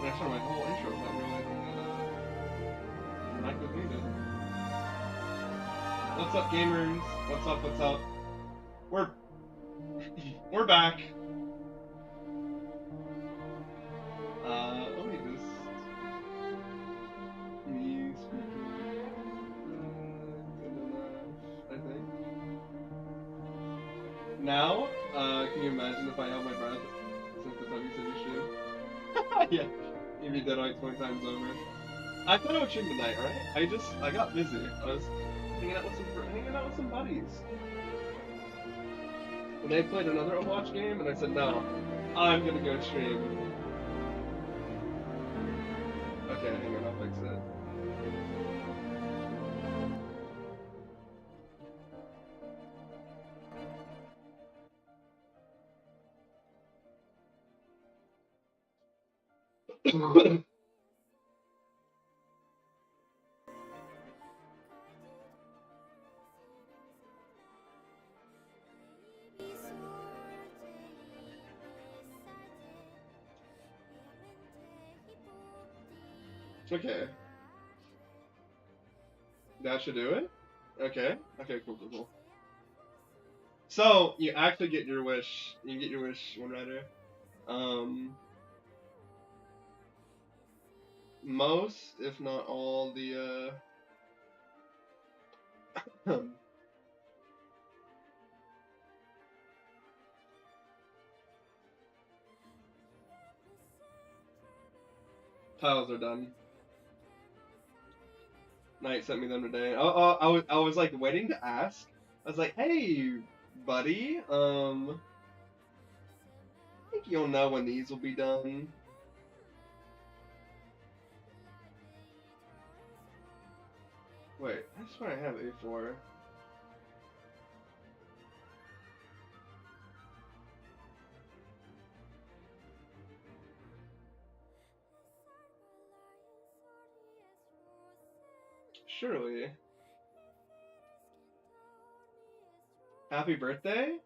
And I started my whole intro without realizing that the mic was muted. What's up, gamers? What's up? What's up? We're we're back. Let me just me speaking good enough, I think. Now, can you imagine if I held my breath since the time you said you should? Yeah, you read that like 20 times over. I thought I would stream tonight, right? I got busy. I was hanging out with some buddies. And they played another Overwatch game, and I said, no, I'm gonna go stream. Okay, hang on, I'll fix it. Okay. That should do it? Okay. Okay, cool, cool, cool. So, you actually get your wish. You get your wish, One Rider. Most, if not all, the, tiles are done. Knight sent me them today. I was like waiting to ask. I was like, hey, buddy, I think you'll know when these will be done. Wait, I swear I have A4. Surely. Happy birthday?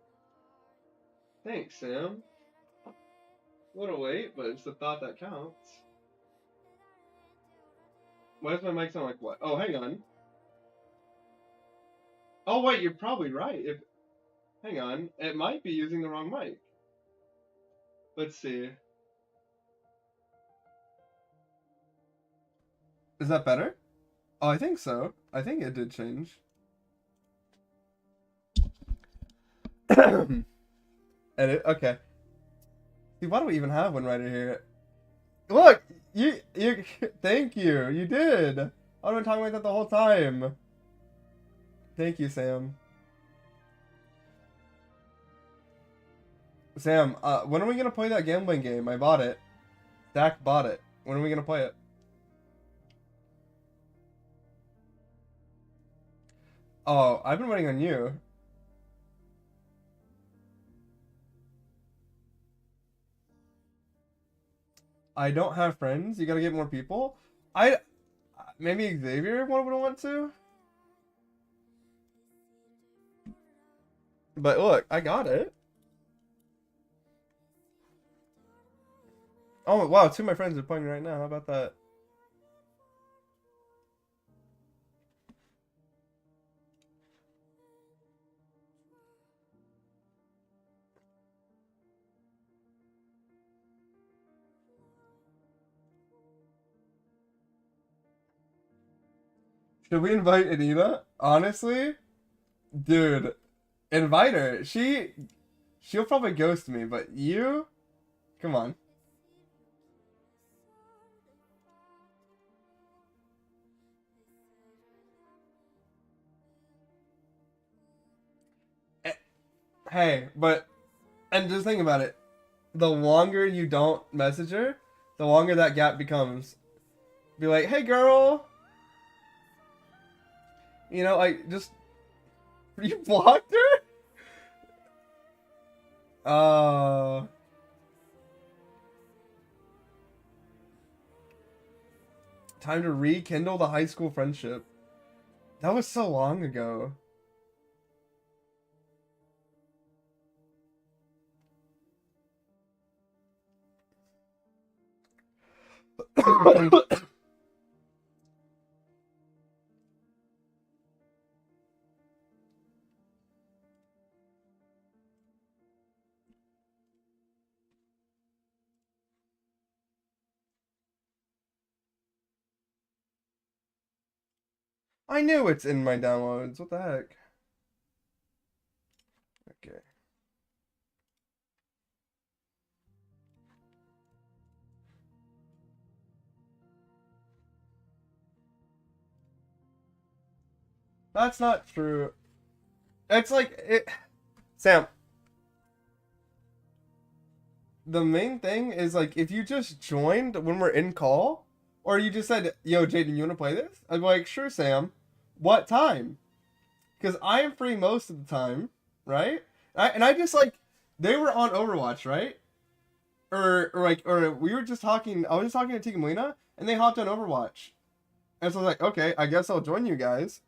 Thanks, Sam. A little late, but it's the thought that counts. Why does my mic sound like what? Oh, hang on. Oh, wait, you're probably right. Hang on. It might be using the wrong mic. Let's see. Is that better? Oh, I think so. I think it did change. Edit. Okay. See, why do we even have one right here? Look, you. Thank you. You did. I've been talking about that the whole time. Thank you, Sam. Sam, when are we gonna play that gambling game? I bought it. Dak bought it. When are we gonna play it? Oh, I've been waiting on you. I don't have friends. You gotta get more people. Maybe Xavier would want to. But look, I got it. Oh wow, two of my friends are playing right now. How about that? Should we invite Anita? Honestly, dude, invite her. She'll probably ghost me, but you, come on. Eh, Hey, but and just think about it. The longer you don't message her, the longer that gap becomes. Be like, hey girl, like just you blocked her. Uh, Time to rekindle the high school friendship. That was so long ago. I knew it's in my downloads. What the heck? Okay. That's not true. It's like it Sam, the main thing is like if you just joined when we're in call, or you just said, "Yo, Jaden, you want to play this?" I'd be like, "Sure, Sam." What time? Because I am free most of the time, right? And I just like they were on Overwatch, right? Or we were just talking. I was just talking to Tika Molina, and they hopped on Overwatch, and so I was like, "Okay, I guess I'll join you guys."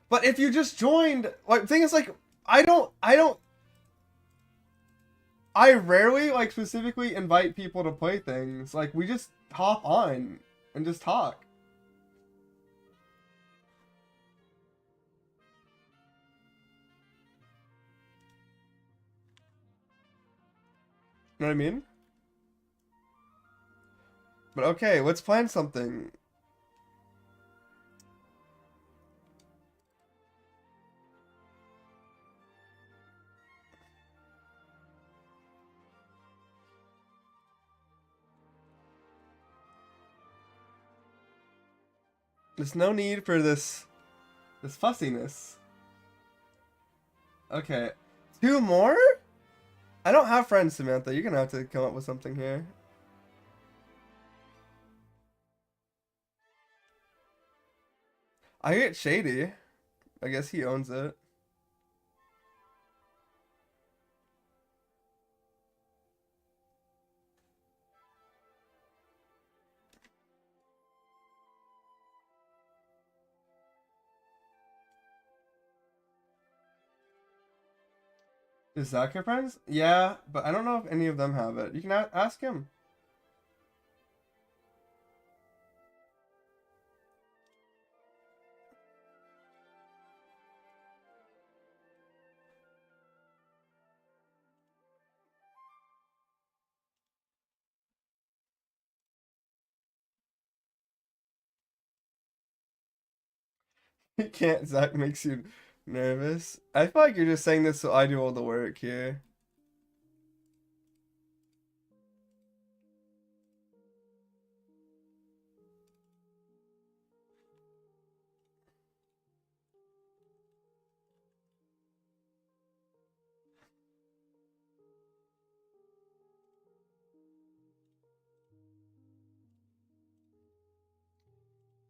But if you just joined, like, the thing is, like, I rarely like specifically invite people to play things. Like we just hop on and just talk. You know what I mean? But okay, let's plan something. There's no need for this fussiness. Okay. Two more? I don't have friends, Samantha. You're gonna have to come up with something here. I get Shady. I guess he owns it. Is Zach your friends? Yeah, but I don't know if any of them have it. You can ask him. He can't. Zach makes you nervous. I feel like you're just saying this so I do all the work here.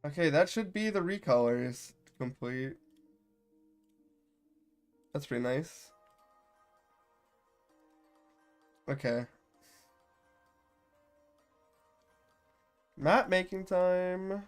Okay, that should be the recolors complete. That's pretty nice. Okay. Map making time.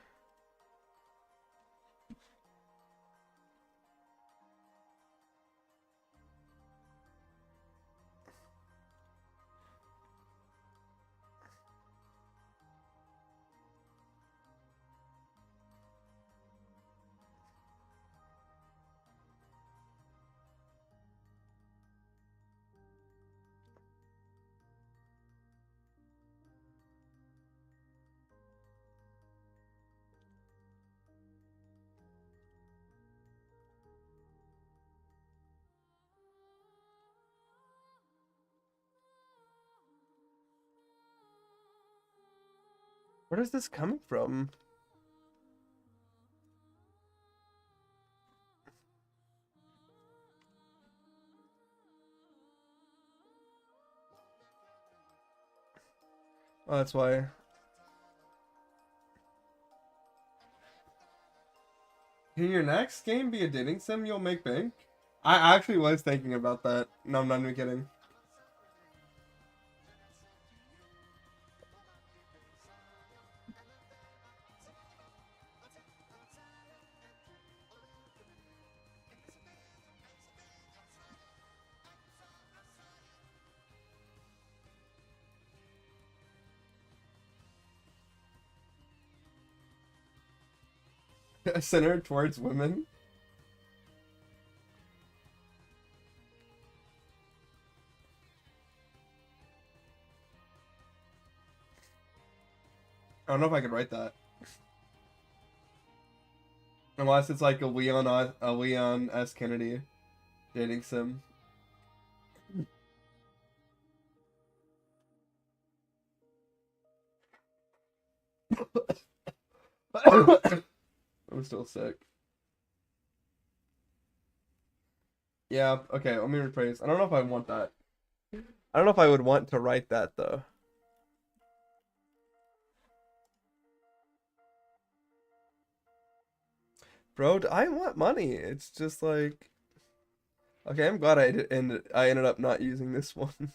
Where is this coming from? Oh, that's why. Can your next game be a dating sim you'll make bank? I actually was thinking about that. No, I'm not even kidding. Centered towards women. I don't know if I could write that. Unless it's like a Leon S. Kennedy dating sim. I'm still sick. Yeah, okay, let me rephrase. I don't know if I want that. I don't know if I would want to write that though. Bro, I want money. It's just like, okay, I'm glad I ended up not using this one.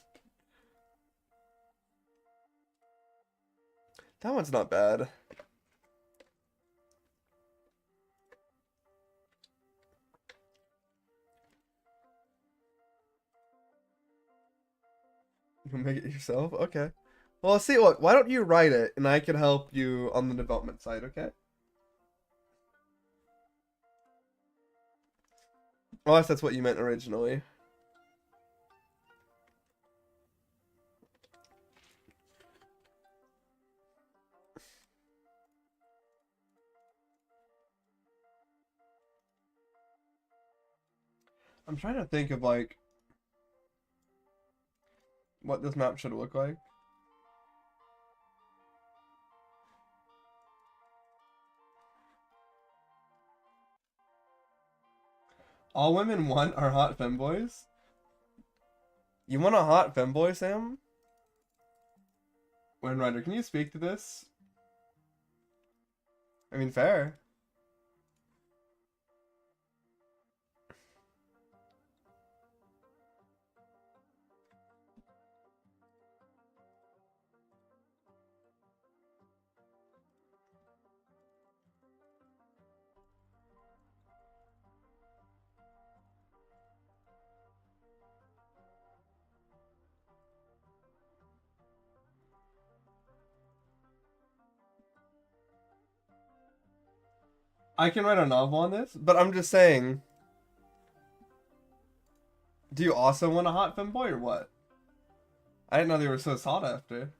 That one's not bad. You make it yourself? Okay. Well, see, look, why don't you write it and I can help you on the development side, okay? Unless that's what you meant originally. I'm trying to think of like what this map should look like. All women want are hot femboys? You want a hot femboy, Sam? Windrider, can you speak to this? I mean, fair. I can write a novel on this, but I'm just saying. Do you also want a hot femboy or what? I didn't know they were so sought after.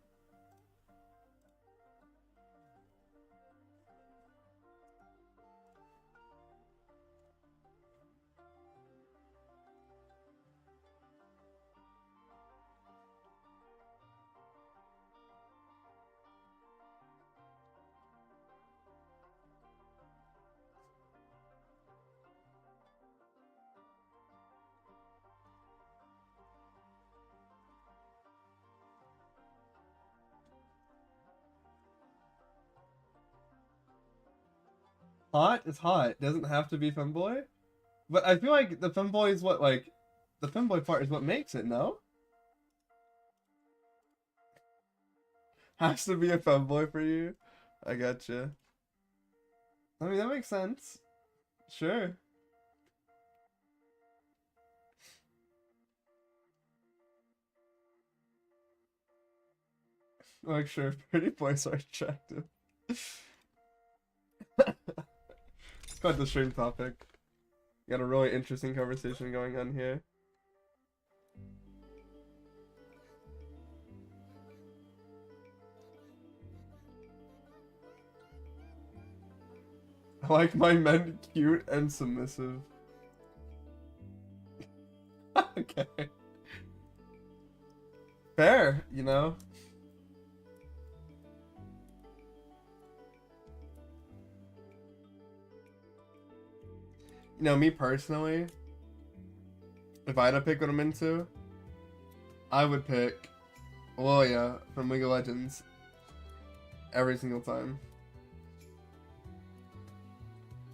Hot is hot. Doesn't have to be femboy. But I feel like the femboy is what, like, the femboy part is what makes it, no? Has to be a femboy for you? I gotcha. I mean, that makes sense. Sure. Like, sure, pretty boys are attractive. It's quite the stream topic. Got a really interesting conversation going on here. I like my men cute and submissive. Okay. Fair, you know? You know, me personally, if I had to pick what I'm into, I would pick Loya from League of Legends every single time.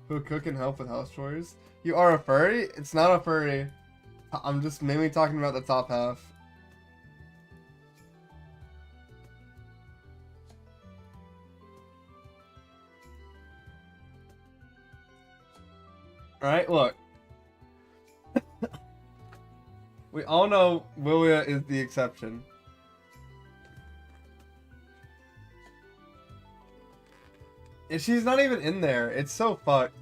Who cook and help with house chores? You are a furry? It's not a furry. I'm just mainly talking about the top half. Alright, look. We all know Lilia is the exception. She's not even in there. It's so fucked.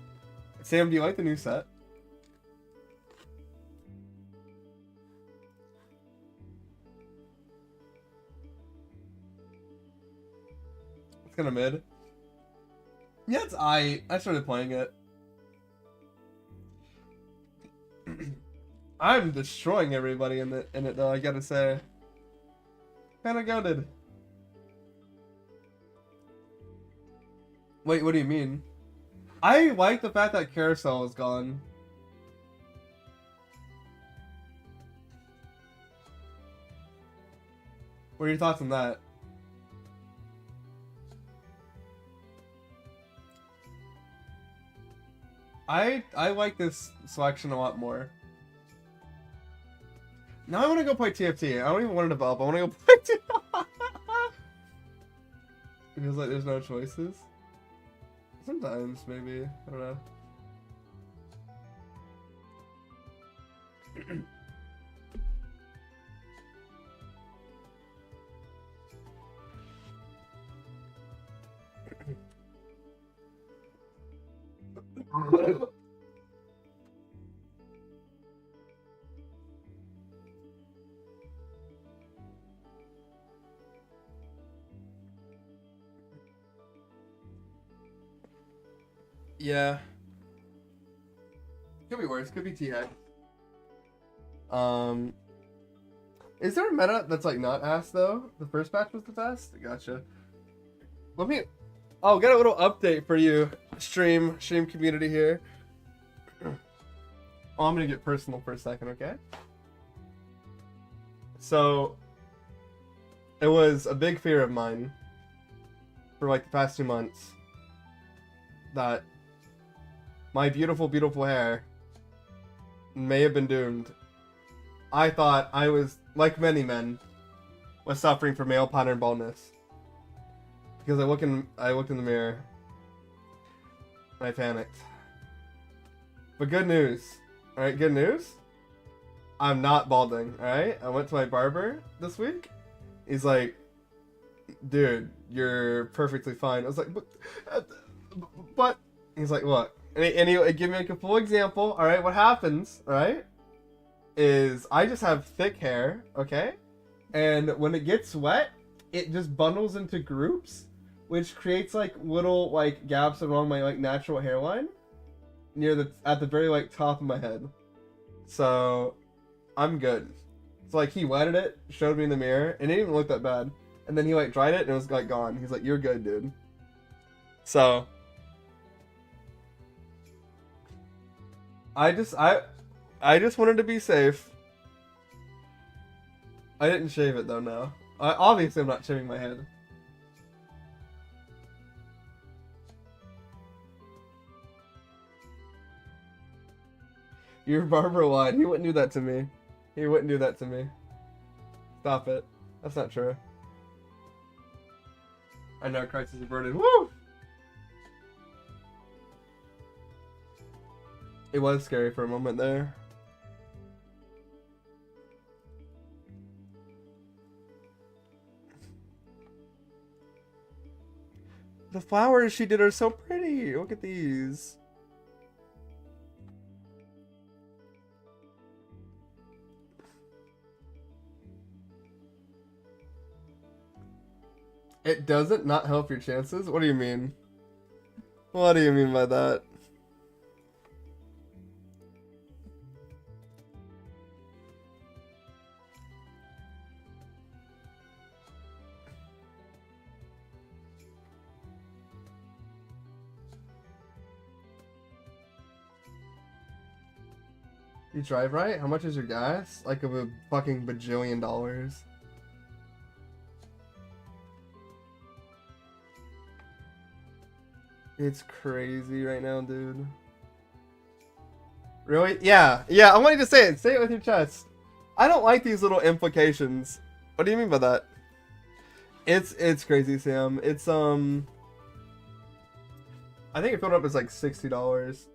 Sam, do you like the new set? It's kind of mid. Yeah, it's I started playing it. I'm destroying everybody in it though, I gotta say. Kinda goated. Wait, what do you mean? I like the fact that Carousel is gone. What are your thoughts on that? I like this selection a lot more. Now I want to go play TFT. I don't even want to develop. I want to go play TFT. It feels like there's no choices. Sometimes, maybe. I don't know. Yeah. Could be worse. Could be T-Head. Is there a meta that's like not ass though? The first patch was the best? Gotcha. Let me... Oh, got a little update for you, stream community here. Oh, I'm gonna get personal for a second, okay? So, it was a big fear of mine for like the past 2 months that my beautiful, beautiful hair may have been doomed. I thought I was, like many men, was suffering from male pattern baldness. Because I looked in the mirror and I panicked. But good news. Alright, good news. I'm not balding, alright? I went to my barber this week. He's like, dude, you're perfectly fine. I was like, but he's like, what? And he gave me like a full example. Alright, what happens, alright, is I just have thick hair, okay? And when it gets wet, it just bundles into groups, which creates like little like gaps along my like natural hairline at the very like top of my head. So I'm good. So like he wetted it, showed me in the mirror, and it didn't even look that bad. And then he like dried it and it was like gone. He's like, you're good, dude. So I just wanted to be safe. I didn't shave it though, no. Obviously I'm not shaving my head. Your barber lied. He wouldn't do that to me. He wouldn't do that to me. Stop it. That's not true. I know, crisis averted. Woo! It was scary for a moment there. The flowers she did are so pretty. Look at these. It doesn't not help your chances? What do you mean? What do you mean by that? You drive right? How much is your gas? Like a fucking bajillion dollars. It's crazy right now, dude. Really? Yeah. Yeah, I want you to say it. Say it with your chest. I don't like these little implications. What do you mean by that? It's crazy, Sam. It's I think it filled up as like $60.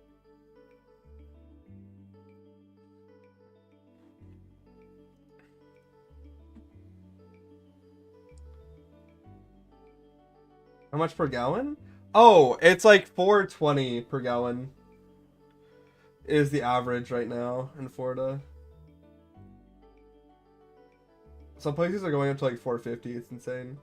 How much per gallon? Oh, it's like 420 per gallon is the average right now in Florida. Some places are going up to like 450. It's insane.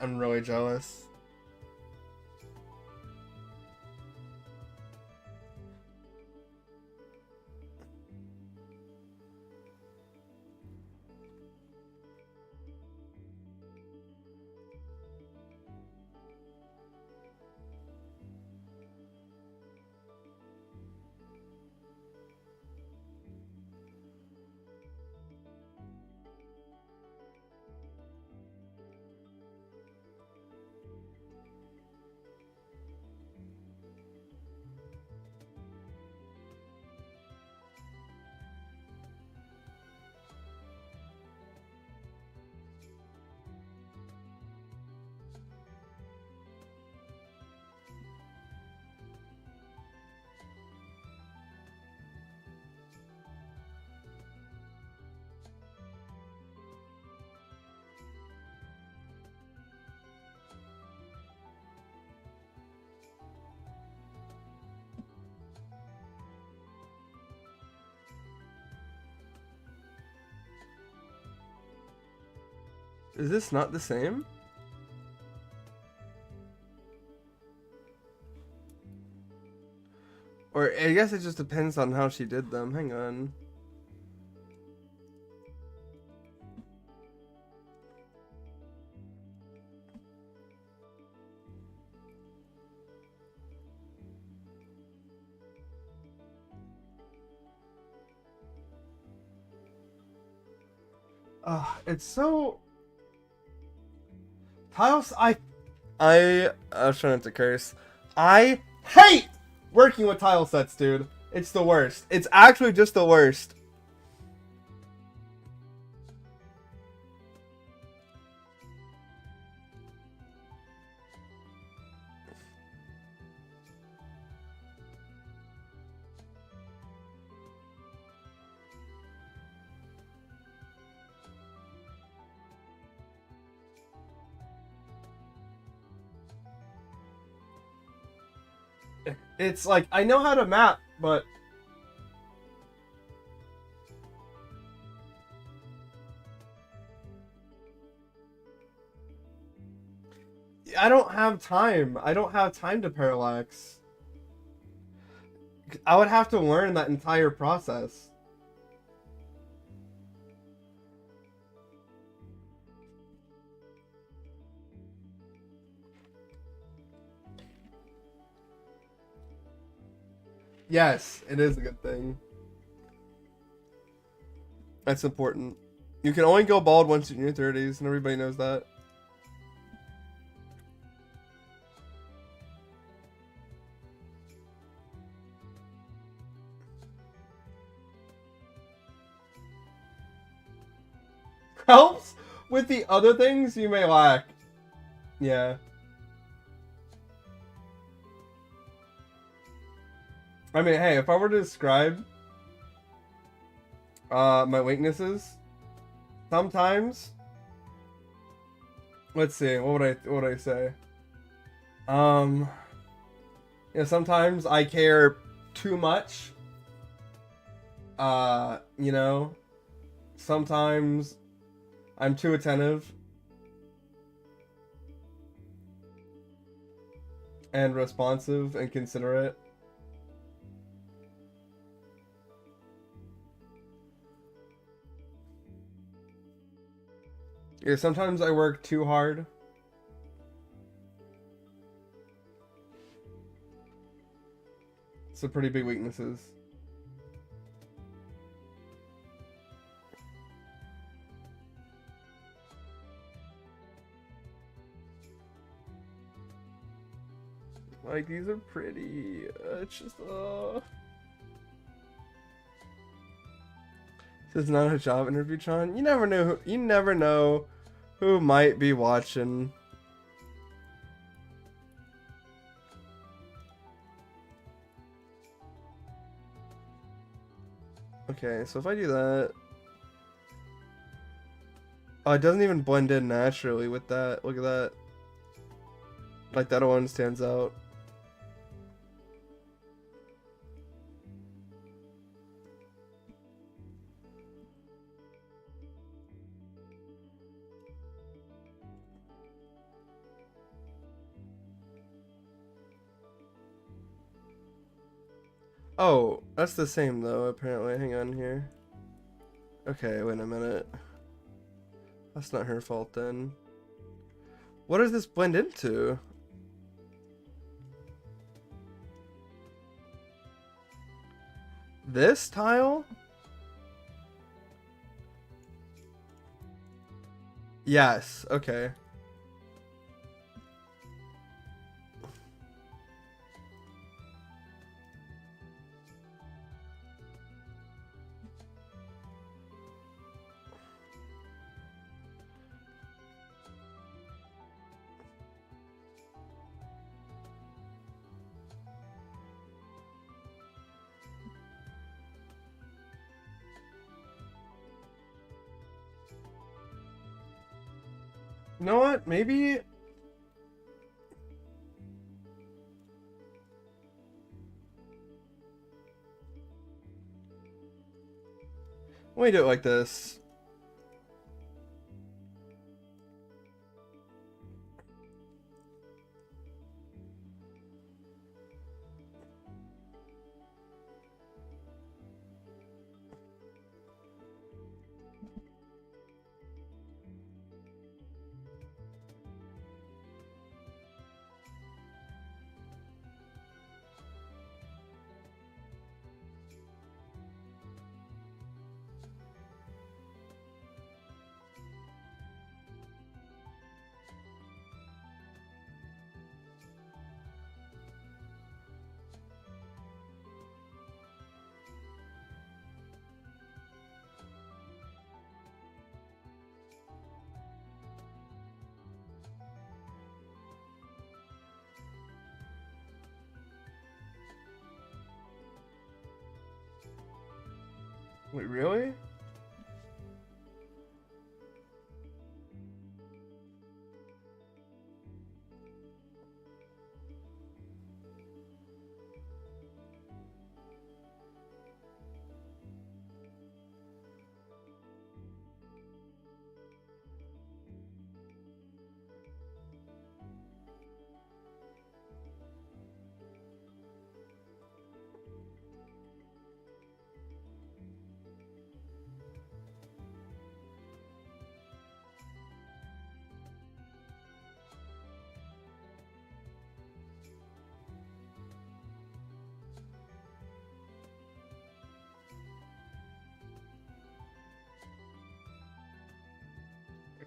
I'm really jealous. Is this not the same? Or I guess it just depends on how she did them. Hang on. It's so tiles. I was trying not to curse. I hate working with tile sets, dude. It's the worst. It's actually just the worst. It's like, I know how to map, but I don't have time. I don't have time to parallax. I would have to learn that entire process. Yes, it is a good thing. That's important. You can only go bald once in your 30s, and everybody knows that. Helps with the other things you may lack. Yeah. I mean, hey, if I were to describe my weaknesses, sometimes, let's see, what would I say? Sometimes I care too much. You know, sometimes I'm too attentive and responsive and considerate. Yeah, sometimes I work too hard. It's a pretty big weaknesses. Like, these are pretty. It's just, This is not a job interview, John. You never know. You never know who might be watching. Okay, so if I do that, oh, it doesn't even blend in naturally with that. Look at that. Like, that one stands out. Oh, that's the same though, apparently. Hang on here. Okay, wait a minute. That's not her fault then. What does this blend into? This tile? Yes, okay. You know what? Maybe. Let me do it like this. Wait, really?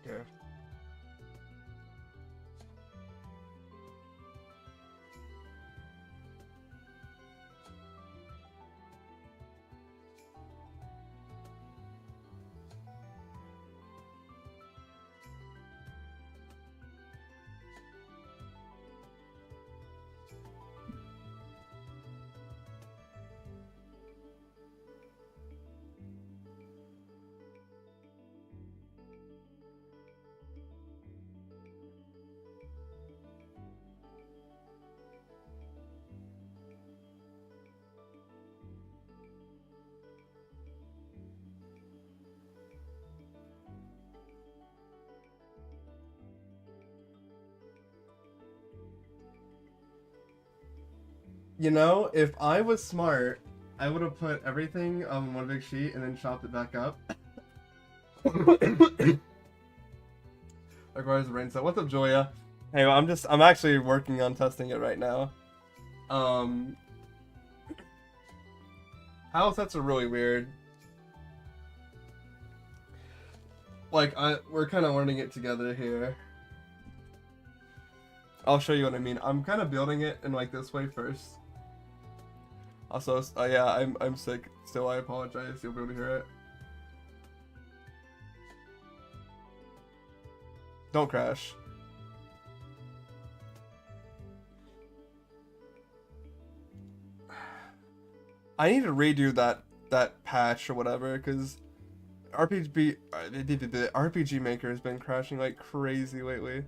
Okay. You know, if I was smart, I would have put everything on one big sheet and then chopped it back up. Like, where's the rain? So, what's up, Julia? Hey, well, I'm actually working on testing it right now. House sets are really weird. Like, we're kind of learning it together here. I'll show you what I mean. I'm kind of building it in like this way first. Also, yeah, I'm sick still. I apologize. You'll be able to hear it. Don't crash. I need to redo that patch or whatever, because the RPG Maker has been crashing like crazy lately.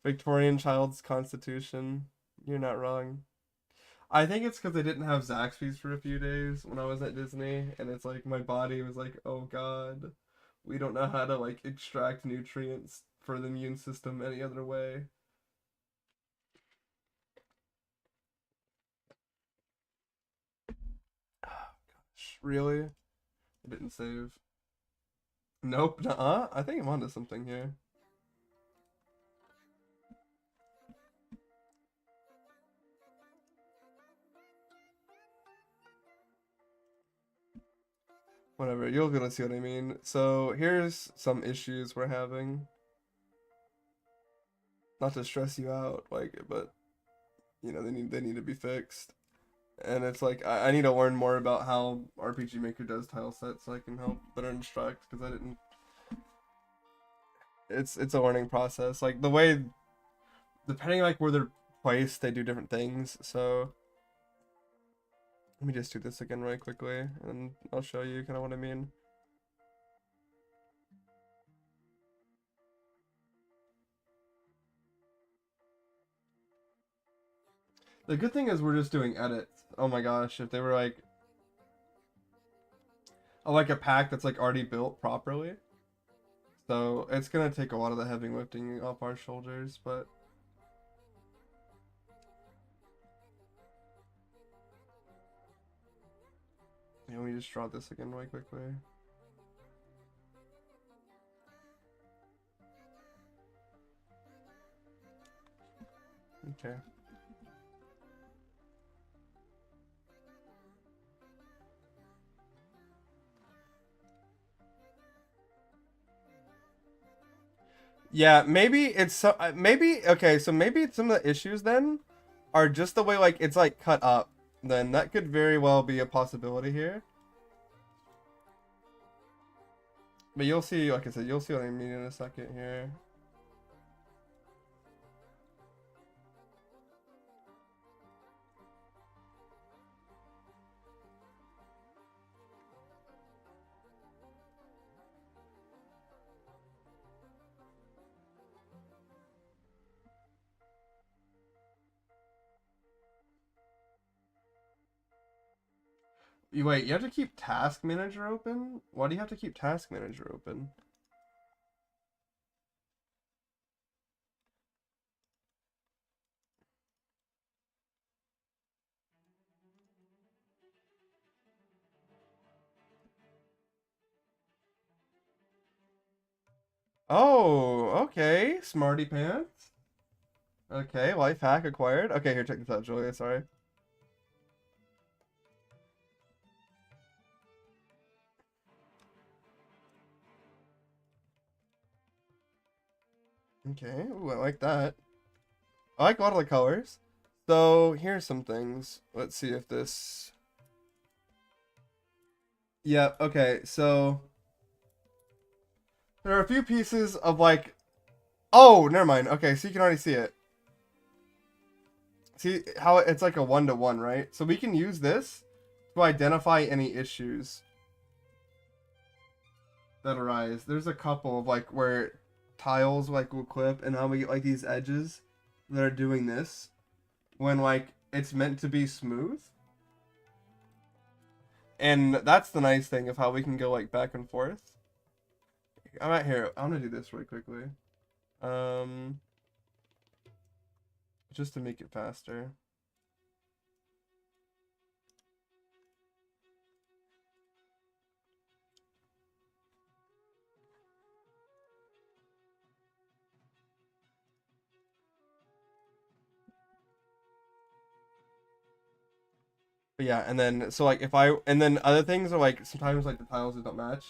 Victorian Child's Constitution. You're not wrong. I think it's because I didn't have Zaxby's for a few days when I was at Disney, and it's like my body was like, oh god, we don't know how to like extract nutrients for the immune system any other way. Oh, gosh, really? I didn't save. Nope, nuh-uh. I think I'm onto something here. Whatever, you're gonna see what I mean. So here's some issues we're having. Not to stress you out, like, but you know they need to be fixed. And it's like I need to learn more about how RPG Maker does tile sets so I can help better instruct, because I didn't. It's a learning process. Like the way, depending like where they're placed, they do different things. So let me just do this again really quickly, and I'll show you kind of what I mean. The good thing is we're just doing edits. Oh my gosh, if they were like a pack that's like already built properly. So it's gonna take a lot of the heavy lifting off our shoulders, but yeah, let me just draw this again really quickly. Okay. Yeah, maybe it's so maybe okay, so maybe some of the issues then are just the way like it's like cut up. Then that could very well be a possibility here. But you'll see, like I said, you'll see what I mean in a second here. You wait, you have to keep Task Manager open? Why do you have to keep Task Manager open? Oh, okay. Smarty pants. Okay, life hack acquired. Okay, here, check this out, Julia, sorry. Okay, ooh, I like that. I like a lot of the colors. So, here's some things. Let's see if this... Yep, okay, so... There are a few pieces of, like... Oh, never mind. Okay, so you can already see it. See how it's like a 1-to-1, right? So we can use this to identify any issues that arise. There's a couple of, like, where tiles, like, will clip, and how we get, like, these edges that are doing this when, like, it's meant to be smooth. And that's the nice thing of how we can go, like, back and forth. I'm out here. I'm gonna do this really quickly. Just to make it faster. But yeah, and then so like if I and then other things are like sometimes like the tiles that don't match.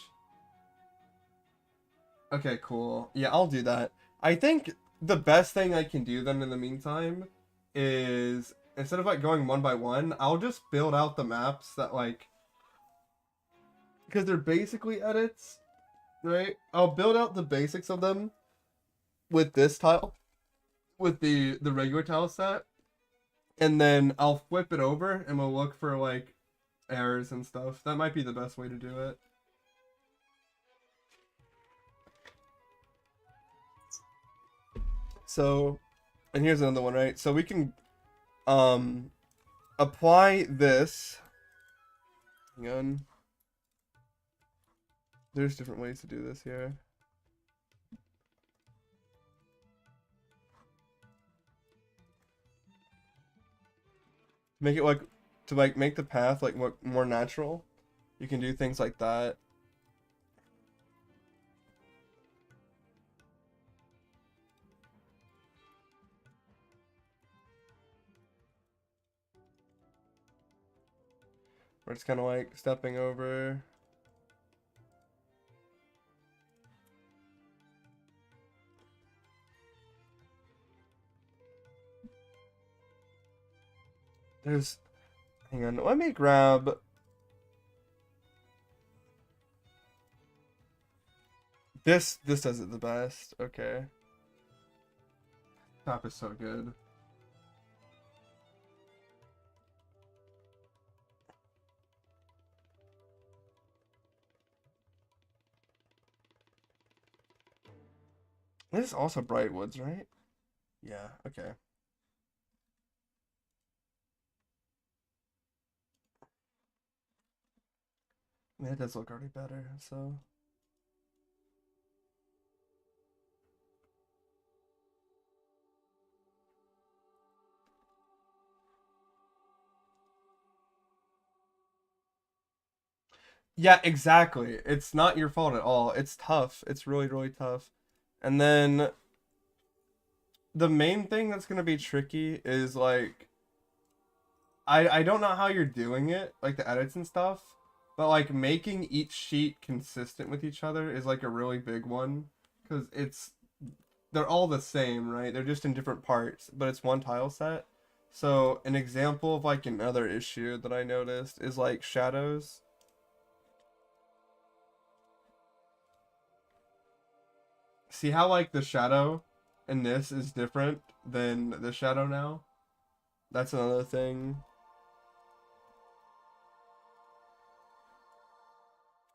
Okay, cool. Yeah, I'll do that. I think the best thing I can do then in the meantime is instead of like going one by one, I'll just build out the maps that like, because they're basically edits, right? I'll build out the basics of them with this tile, with the regular tile set, and then I'll flip it over and we'll look for like errors and stuff. That might be the best way to do it. So, and here's another one, right? So we can apply this. Hang on. There's different ways to do this here. Make it like to like make the path like more natural. You can do things like that. Where it's kind of like stepping over. There's, hang on, let me grab this. This does it the best. Okay. Top is so good. This is also Bright Woods, right? Yeah, okay. Yeah, it does look already better, so. Yeah, exactly. It's not your fault at all. It's tough. It's really, really tough. And then the main thing that's gonna be tricky is like I don't know how you're doing it, like the edits and stuff, but like making each sheet consistent with each other is like a really big one because they're all the same, right? They're just in different parts, but it's one tile set. So an example of like another issue that I noticed is like shadows. See how like the shadow in this is different than the shadow now? That's another thing.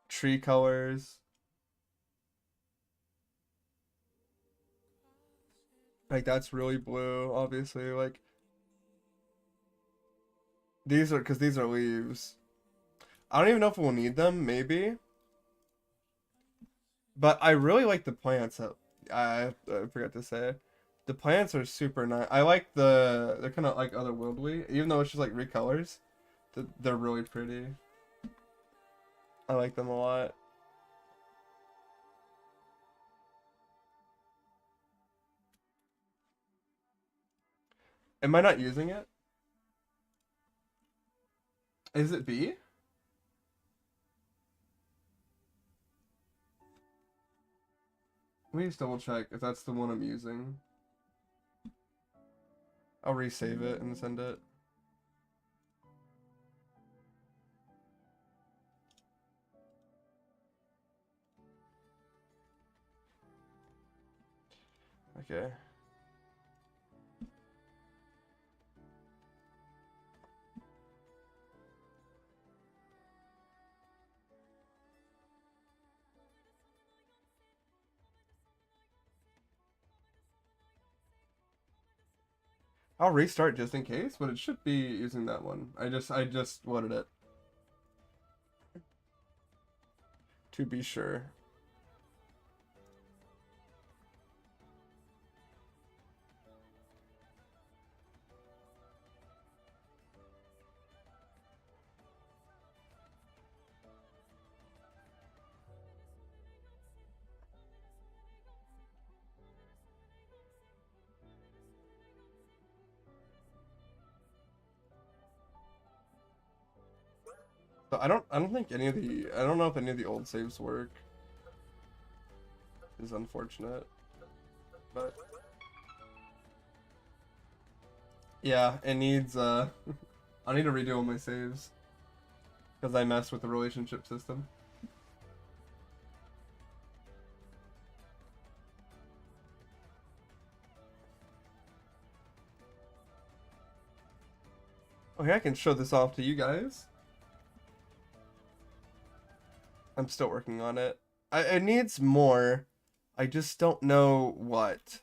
Tree colors. Like that's really blue, obviously. Like these are because these are leaves. I don't even know if we'll need them, maybe. But I really like the plants. I forgot to say. The plants are super nice. I like they're kind of like otherworldly, even though it's just like recolors. They're really pretty. I like them a lot. Am I not using it? Is it B? Let me just double check if that's the one I'm using. I'll resave it and send it. Okay. I'll restart just in case, but it should be using that one. I just wanted it to be sure. So I don't think any of the I don't know if any of the old saves work. Is unfortunate, but Yeah, it needs, I need to redo all my saves. Because I messed with the relationship system. Okay, I can show this off to you guys. I'm still working on it. It needs more. I just don't know what.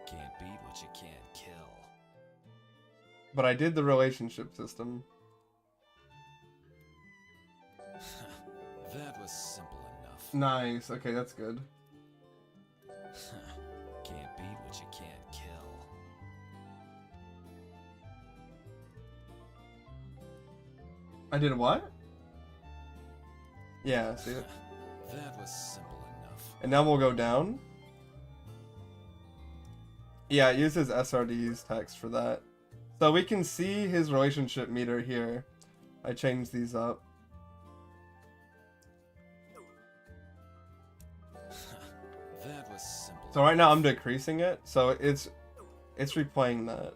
Can't beat what you can't kill. But I did the relationship system. That was simple enough. Nice. Okay, that's good. Can't beat what you can't kill. I did what? Yeah, see it? That was simple enough. And now we'll go down. Yeah, it uses SRD's text for that. So we can see his relationship meter here. I changed these up. That was simple. So right now I'm decreasing it, so it's replaying that.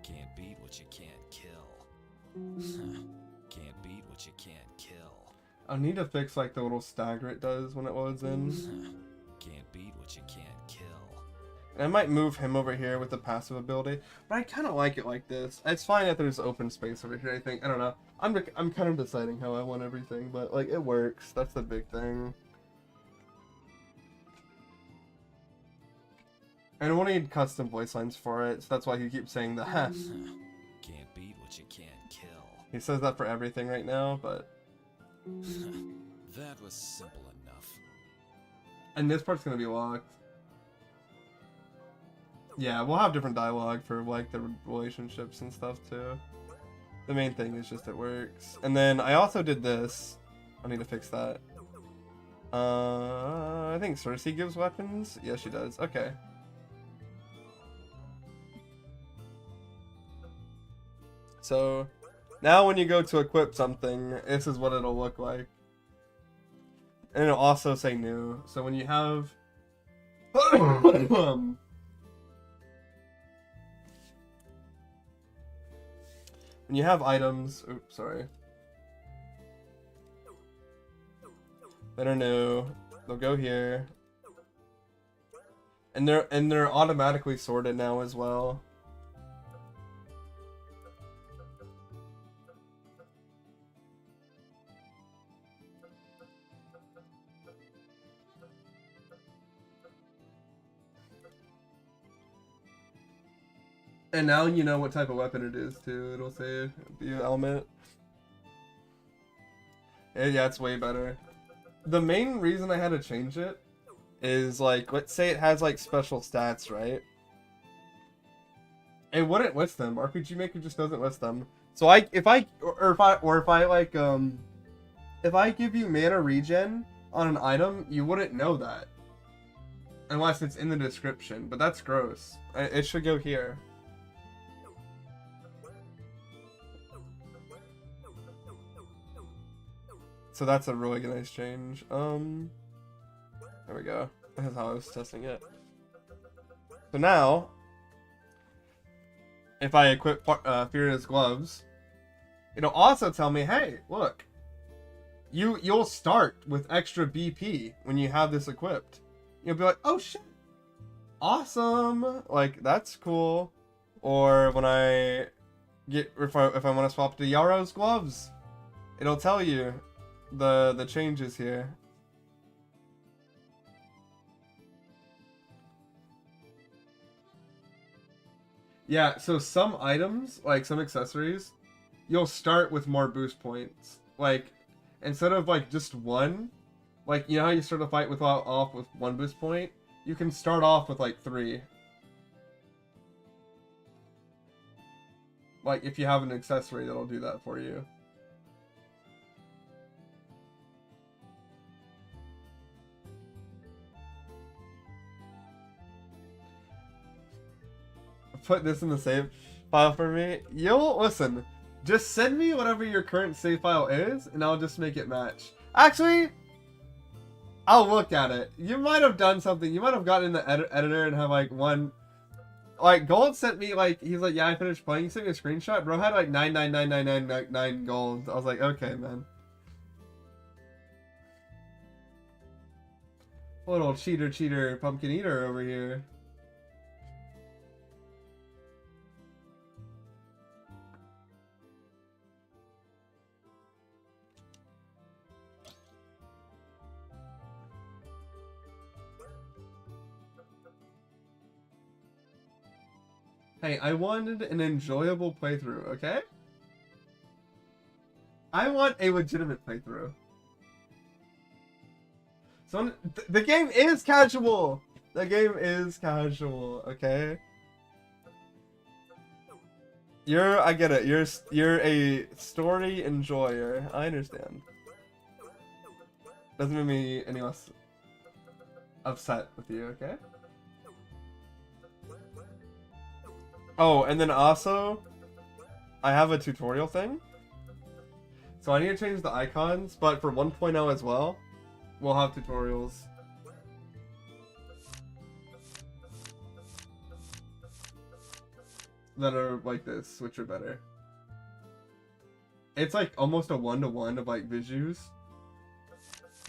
Can't beat what you can't kill. Can't beat what you can't kill. I'll need to fix like the little stagger it does when it loads in. Can't beat what you can't kill. And I might move him over here with the passive ability, but I kind of like it like this. It's fine that there's open space over here, I think. I don't know. I'm kind of deciding how I want everything, but like it works. That's the big thing. And I won't need custom voice lines for it, so that's why he keeps saying the ha. Can't beat what you can't kill. He says that for everything right now, but... That was simple enough. And this part's gonna be locked. Yeah, we'll have different dialogue for like the relationships and stuff too. The main thing is just it works. And then I also did this. I need to fix that. I think Cersei gives weapons. Yeah, she does. Okay. So now when you go to equip something, this is what it'll look like. And it'll also say new. So when you have when you have items, oops, sorry, that are new, they'll go here. And they're automatically sorted now as well. And now you know what type of weapon it is too. It'll say the element. Yeah, it's way better. The main reason I had to change it is like, let's say it has like special stats, right? It wouldn't list them. RPG Maker just doesn't list them. So if I give you mana regen on an item, you wouldn't know that unless it's in the description. But that's gross. It should go here. So that's a really nice change. There we go. That's how I was testing it. So now, if I equip Furia's gloves, it'll also tell me, hey, look, you'll start with extra BP when you have this equipped. You'll be like, oh shit, awesome, like that's cool. Or when I get if I want to swap to Yaro's gloves, it'll tell you the changes here. Yeah, so some items, like some accessories, you'll start with more boost points. Like, instead of like just one, like you know how you start a fight off with one boost point? You can start off with like 3. Like if you have an accessory that'll do that for you. put this in the save file for me. Yo, listen. Just send me whatever your current save file is, and I'll just make it match. Actually, I'll look at it. You might have done something. You might have gotten in the editor and have like one. Like Gold sent me like he's like, yeah, I finished playing. He sent me a screenshot. Bro had like 9999999 gold. I was like, okay, man. Little cheater pumpkin eater over here. Hey, I wanted an enjoyable playthrough, okay? I want a legitimate playthrough. So the game is casual. The game is casual, okay? I get it. You're a story enjoyer. I understand. Doesn't make me any less upset with you, okay? Oh, and then also, I have a tutorial thing. So I need to change the icons, but for 1.0 as well, we'll have tutorials. That are like this, which are better. It's like almost a one-to-one of like visuals.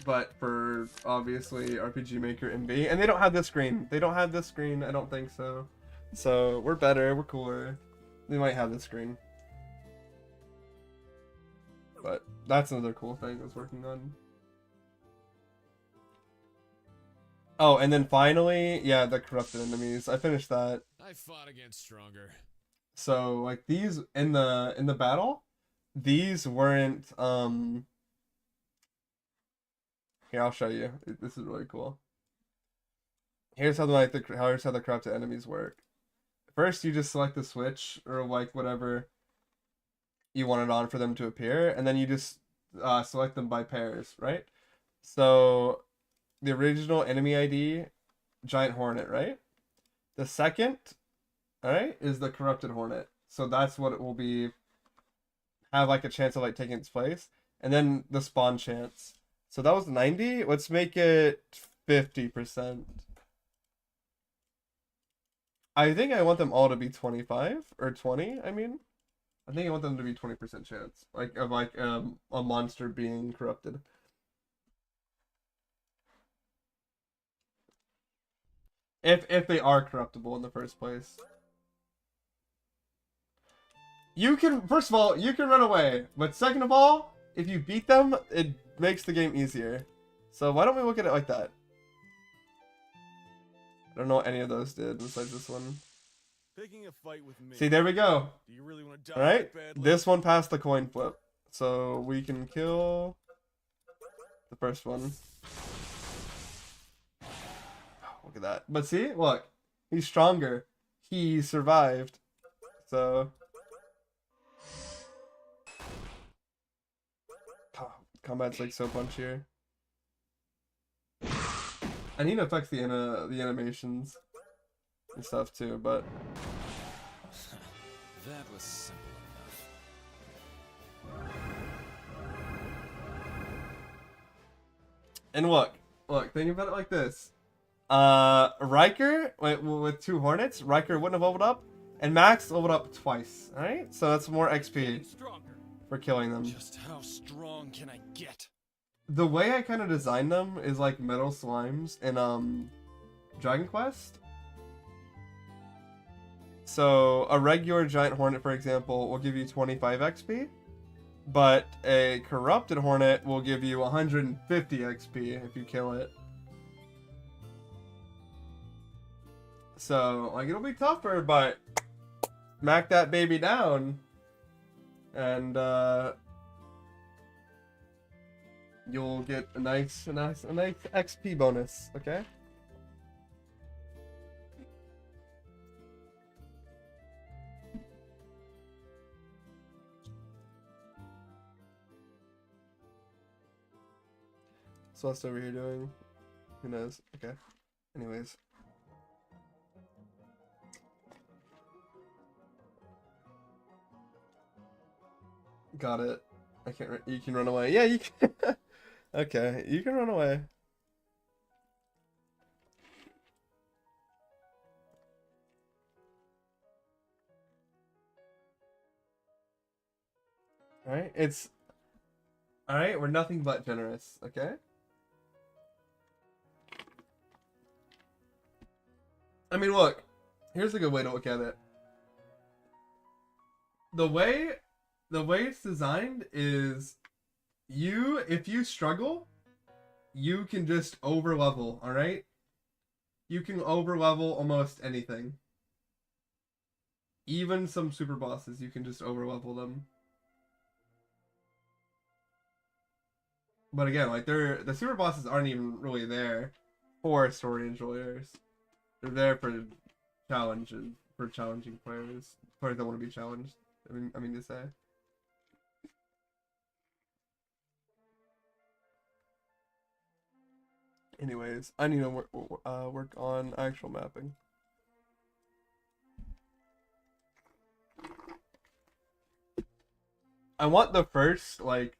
But for, obviously, RPG Maker MV. And they don't have this screen. They don't have this screen, I don't think so. So, we're better, we're cooler. They might have this screen. But that's another cool thing I was working on. Oh, and then finally, yeah, the corrupted enemies. I finished that. I fought against stronger. So, like, these, in the battle, these weren't, Here, I'll show you. This is really cool. Here's how here's how the corrupted enemies work. First, you just select the switch, or like whatever you want it on for them to appear, and then you just select them by pairs, right? So, the original enemy ID, Giant Hornet, right? The second, alright, is the Corrupted Hornet. So that's what it will be, have like a chance of like taking its place. And then the spawn chance. So that was 90, let's make it 50%. I think I want them all to be 25 or 20. I mean, I think I want them to be 20% chance, like of like a monster being corrupted. If they are corruptible in the first place, you can. First of all, you can run away, but second of all, if you beat them, it makes the game easier. So why don't we look at it like that? I don't know what any of those did besides this one. Picking a fight with me. See, there we go. Do you really want to die Alright? badly? This one passed the coin flip. So we can kill the first one. Oh, look at that. But see, look. He's stronger. He survived. So combat's like so punchier. I need to affect the animations and stuff too, but That was simple enough. and look, think about it like this. Riker with 2 Hornets, Riker wouldn't have leveled up, and Max leveled up twice. All right, so that's more XP Stronger. for killing them. Just how strong can I get? The way I kind of designed them is like metal slimes in Dragon Quest. So a regular giant hornet, for example, will give you 25 XP, but a corrupted hornet will give you 150 XP if you kill it. So like it'll be tougher, but smack that baby down, and you'll get a nice XP bonus, okay? So what's over here doing? Who knows? Okay. Anyways. Got it. I can't. You can run away. Yeah, you can. Okay, you can run away. All right, it's all right. We're nothing but generous. Okay. I mean, look. Here's a good way to look at it. The way it's designed is, if you struggle, you can just over level. All right. You can over level almost anything. Even some super bosses, you can just over level them. But again, like the super bosses aren't even really there for story enjoyers. They're there for challenges, for challenging players that want to be challenged. I mean to say. Anyways, I need to work on actual mapping. I want the first I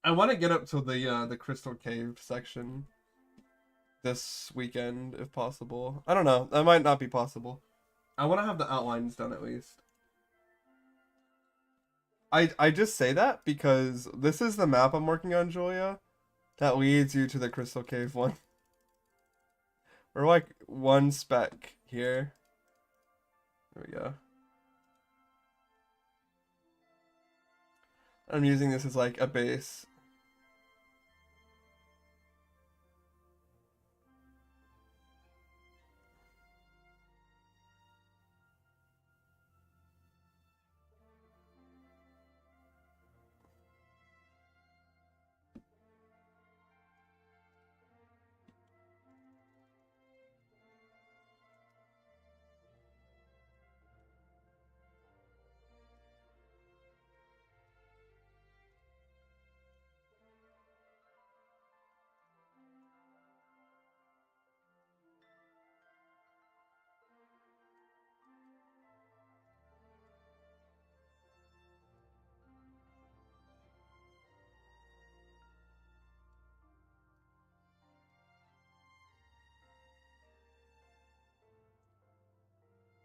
want to get up to the Crystal Cave section this weekend if possible. I don't know. That might not be possible. I want to have the outlines done at least. I just say that because this is the map I'm working on, Julia, that leads you to the Crystal Cave one. We're like one spec here. There we go. I'm using this as like a base.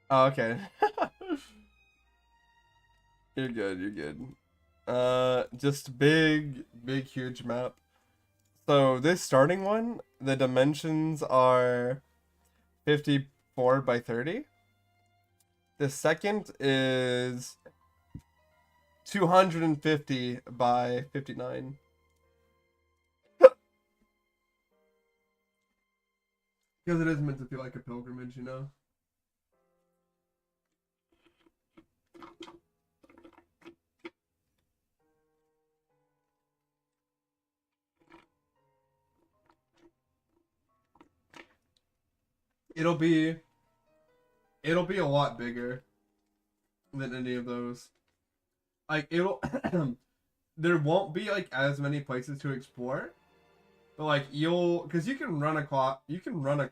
Oh, okay. You're good, you're good. Just big, huge map. So this starting one, the dimensions are 54 by 30. The second is 250 by 59. Because it is meant to feel like a pilgrimage, you know? It'll be a lot bigger than any of those. Like there won't be like as many places to explore, but like because you can run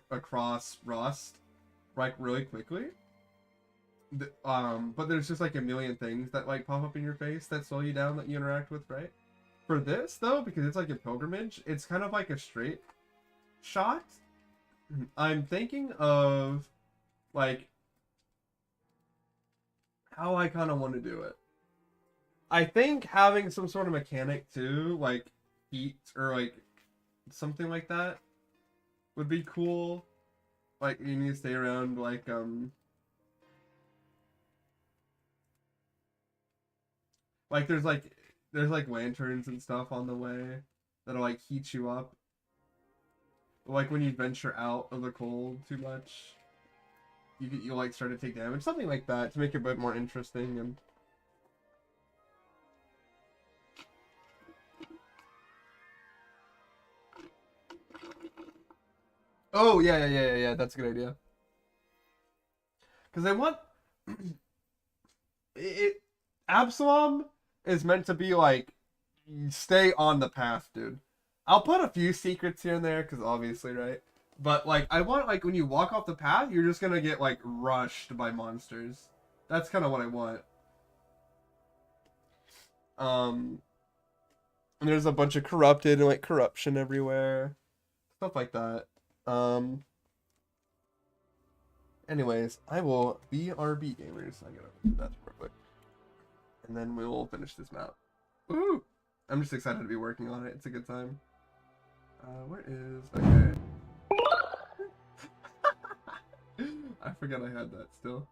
across Rust like really quickly. But there's just like a million things that like pop up in your face that slow you down that you interact with, right? For this though, because it's like a pilgrimage, it's kind of like a straight shot. I'm thinking of like how I kind of want to do it. I think having some sort of mechanic too, like heat or like something like that would be cool. Like you need to stay around like there's lanterns and stuff on the way that'll like heat you up. Like when you venture out of the cold too much, you'll like start to take damage, something like that to make it a bit more interesting. And oh yeah, that's a good idea. Because I want it. Absalom is meant to be like stay on the path, dude. I'll put a few secrets here and there because obviously, right? But like I want like when you walk off the path, you're just gonna get like rushed by monsters. That's kind of what I want. And there's a bunch of corrupted and like corruption everywhere, stuff like that. Anyways, I will BRB gamers. I gotta do that real quick, and then we'll finish this map. Woo! I'm just excited to be working on it. It's a good time. Where is okay? I forgot I had that still.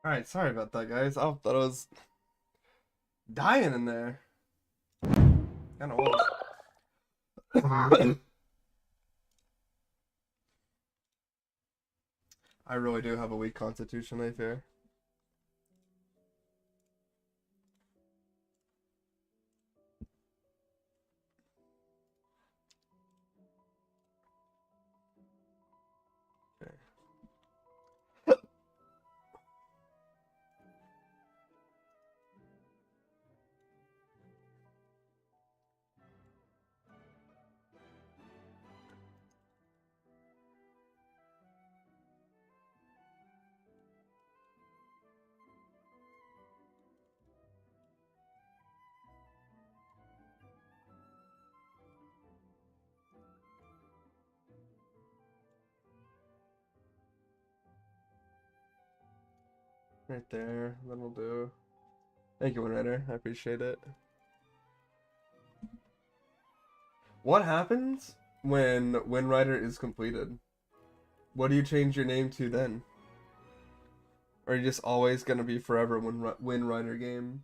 Alright, sorry about that, guys. I thought I was dying in there. Kinda was. I really do have a weak constitution, I fear. Okay. Right there, that'll do. Thank you, Winrider. I appreciate it. What happens when Winrider is completed? What do you change your name to then? Or are you just always gonna be forever Winrider game?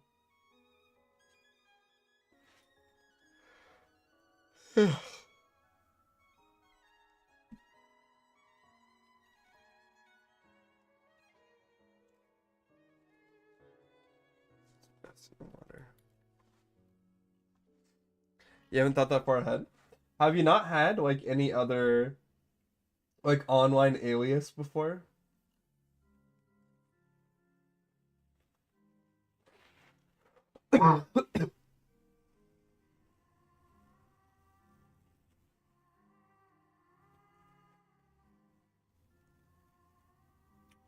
Water. You haven't thought that far ahead? Have you not had like any other like online alias before?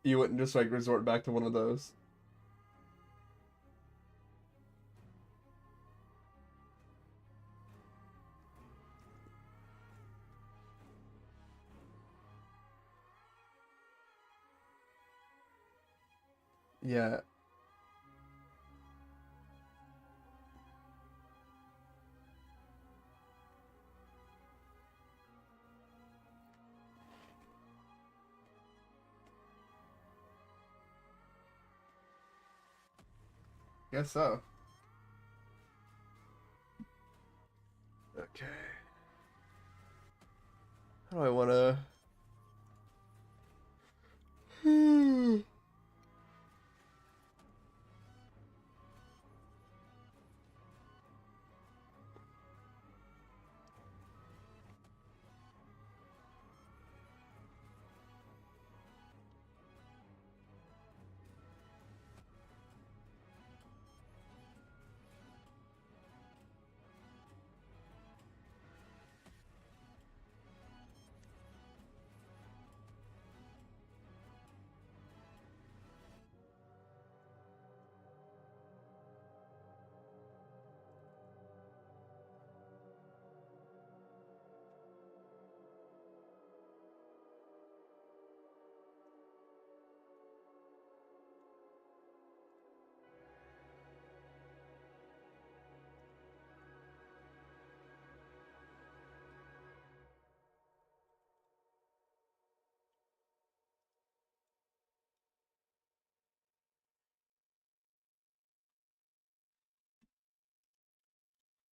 You wouldn't just like resort back to one of those. Yeah. Guess so. Okay. How do I wanna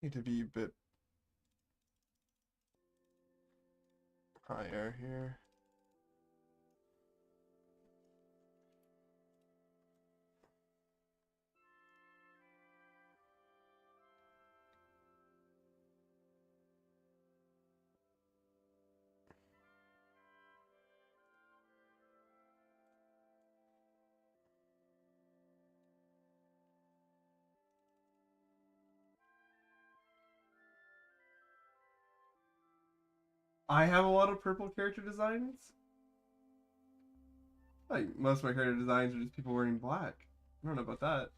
need to be a bit higher here. I have a lot of purple character designs. Like most of my character designs are just people wearing black. I don't know about that.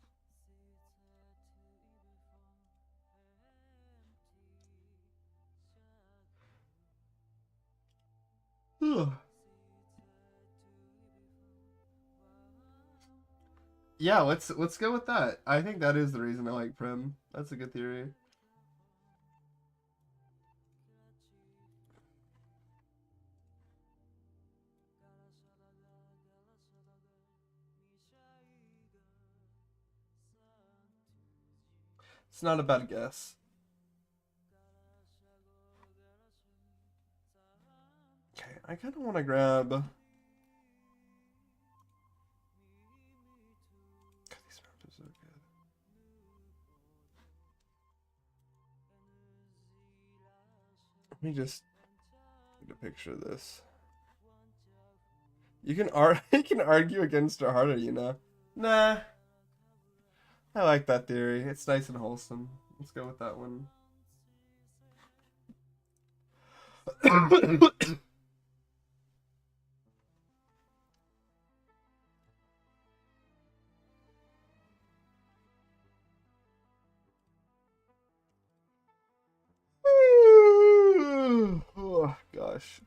Yeah, let's go with that. I think that is the reason I like Prim. That's a good theory. It's not a bad guess. Okay, I kind of want to grab. God, these maps are so good. Let me just get a picture of this. You can you can argue against it harder, you know. Nah, I like that theory. It's nice and wholesome. Let's go with that one. Oh gosh.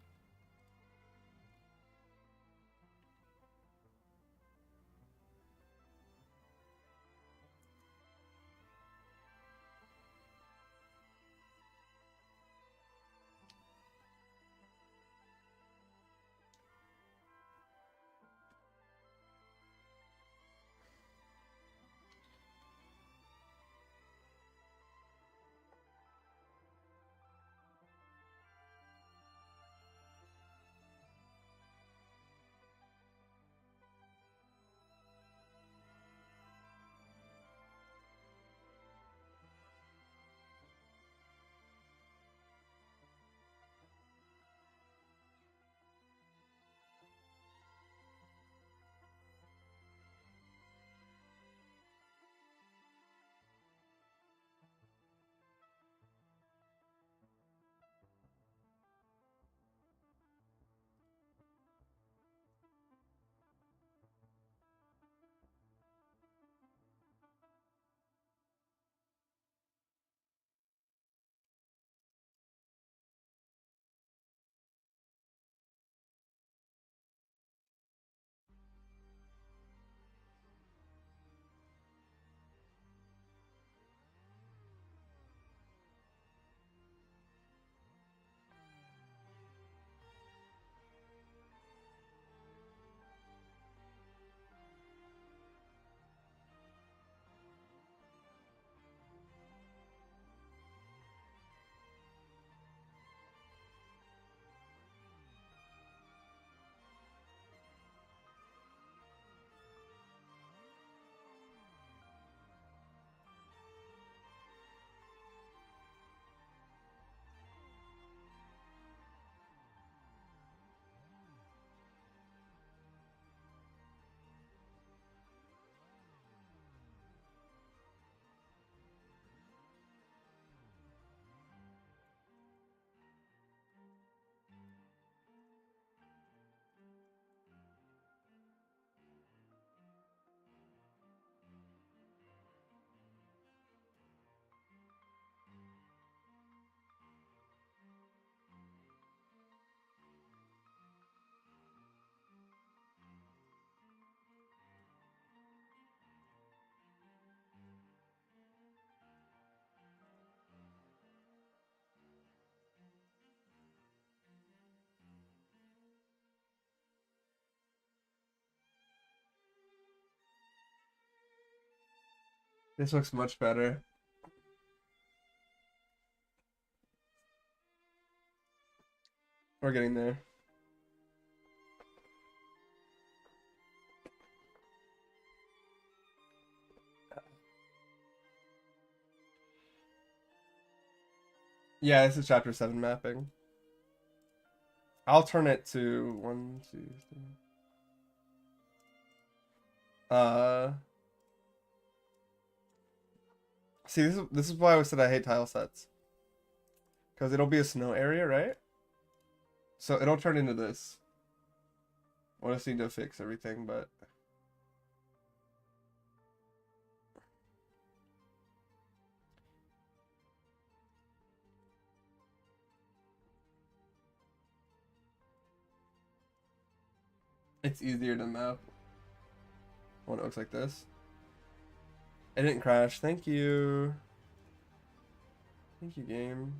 This looks much better. We're getting there. Yeah, this is chapter 7 mapping. I'll turn it to 1, 2, 3. See, this is why I said I hate tile sets. Because it'll be a snow area, right? So it'll turn into this. I just need to fix everything, but... It's easier to map when it looks like this. It didn't crash. Thank you. Thank you, game.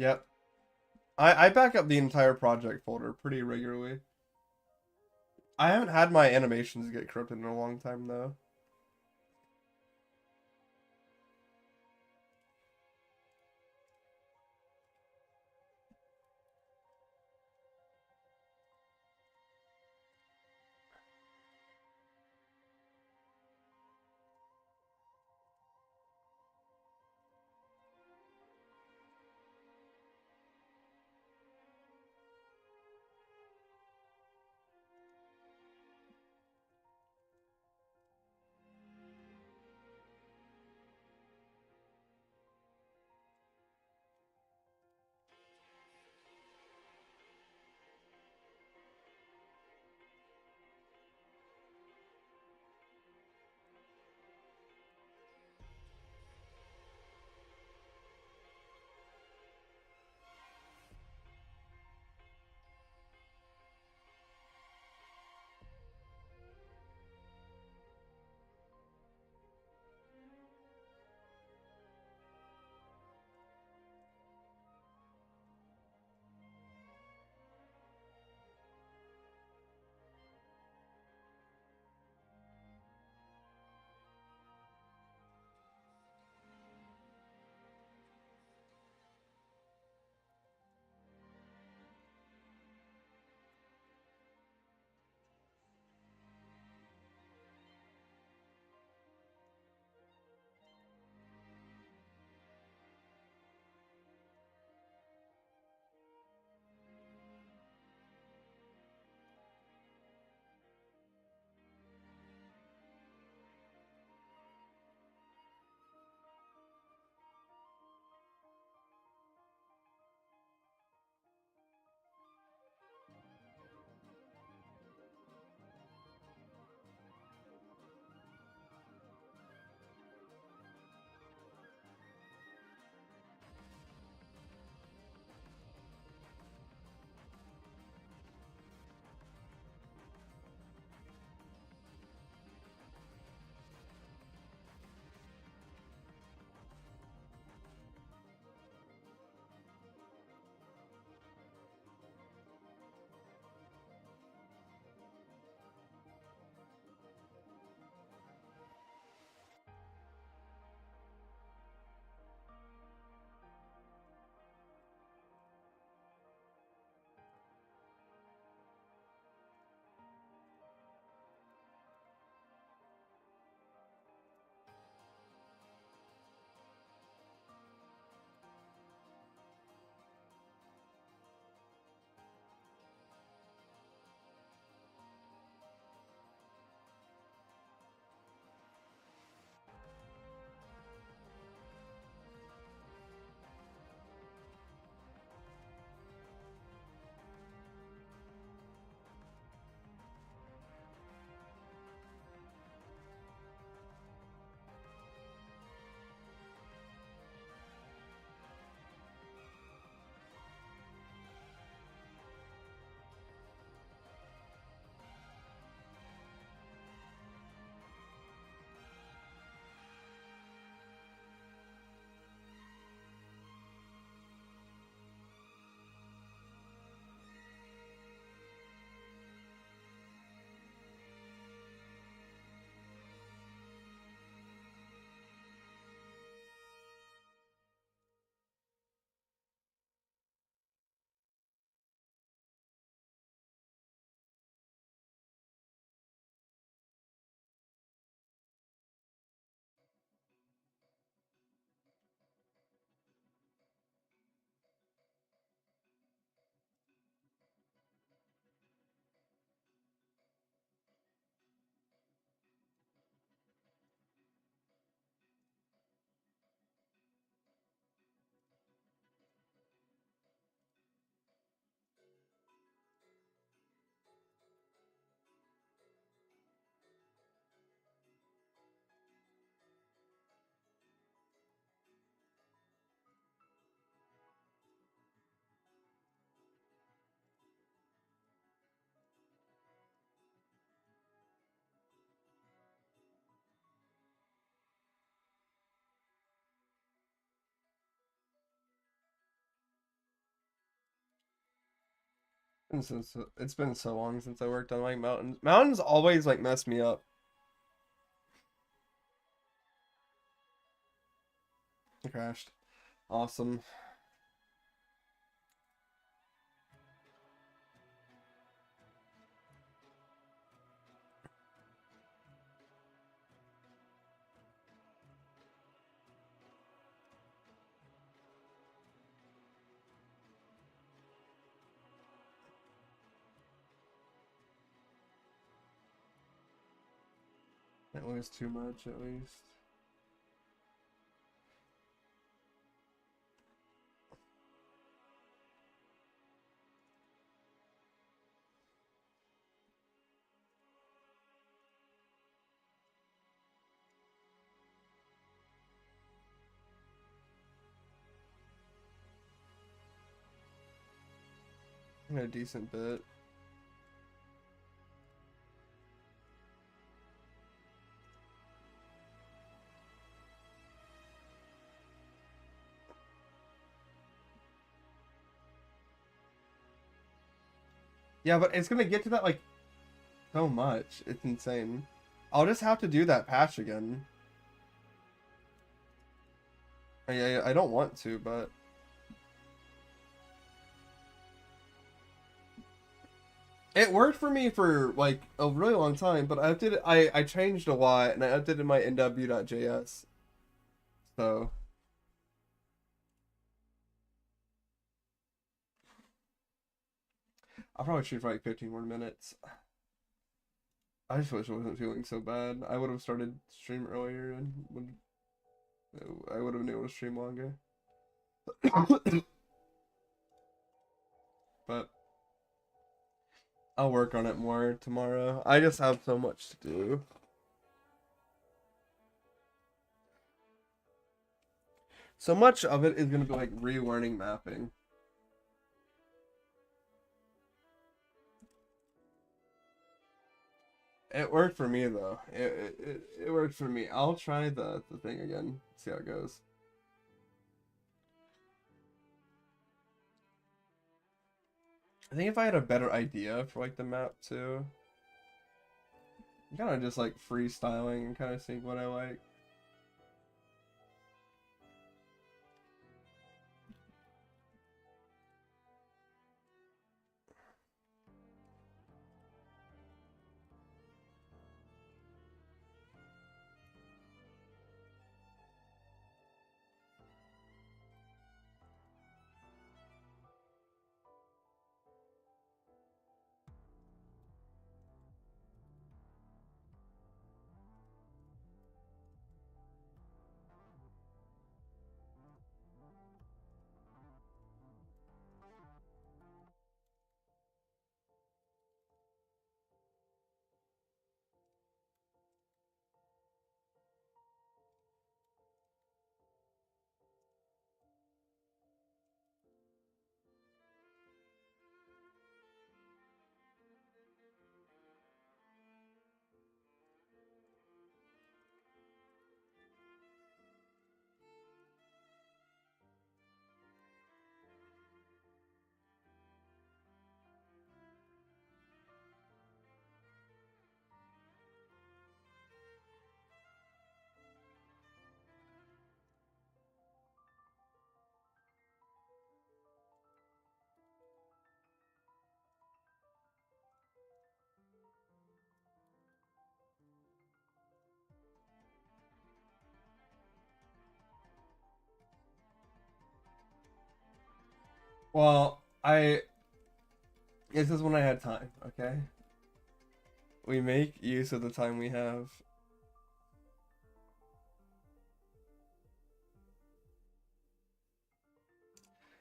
Yep. I back up the entire project folder pretty regularly. I haven't had my animations get corrupted in a long time, though. It's been so long since I worked on like mountains. Mountains always like mess me up. I crashed. Awesome. Can't lose too much at least. A decent bit. Yeah, but it's gonna get to that like so much. It's insane. I'll just have to do that patch again. I don't want to, but it worked for me for like a really long time. But I changed a lot, and I updated my nw.js. So I'll probably shoot for like 15 more minutes. I just wish I wasn't feeling so bad. I would have started stream earlier and I would have been able to stream longer. But I'll work on it more tomorrow. I just have so much to do. So much of it is going to be like relearning mapping. It worked for me though. It worked for me. I'll try the thing again. See how it goes. I think if I had a better idea for like the map too. I'm kind of just like freestyling and kind of seeing what I like. Well, this is when I had time, okay? We make use of the time we have.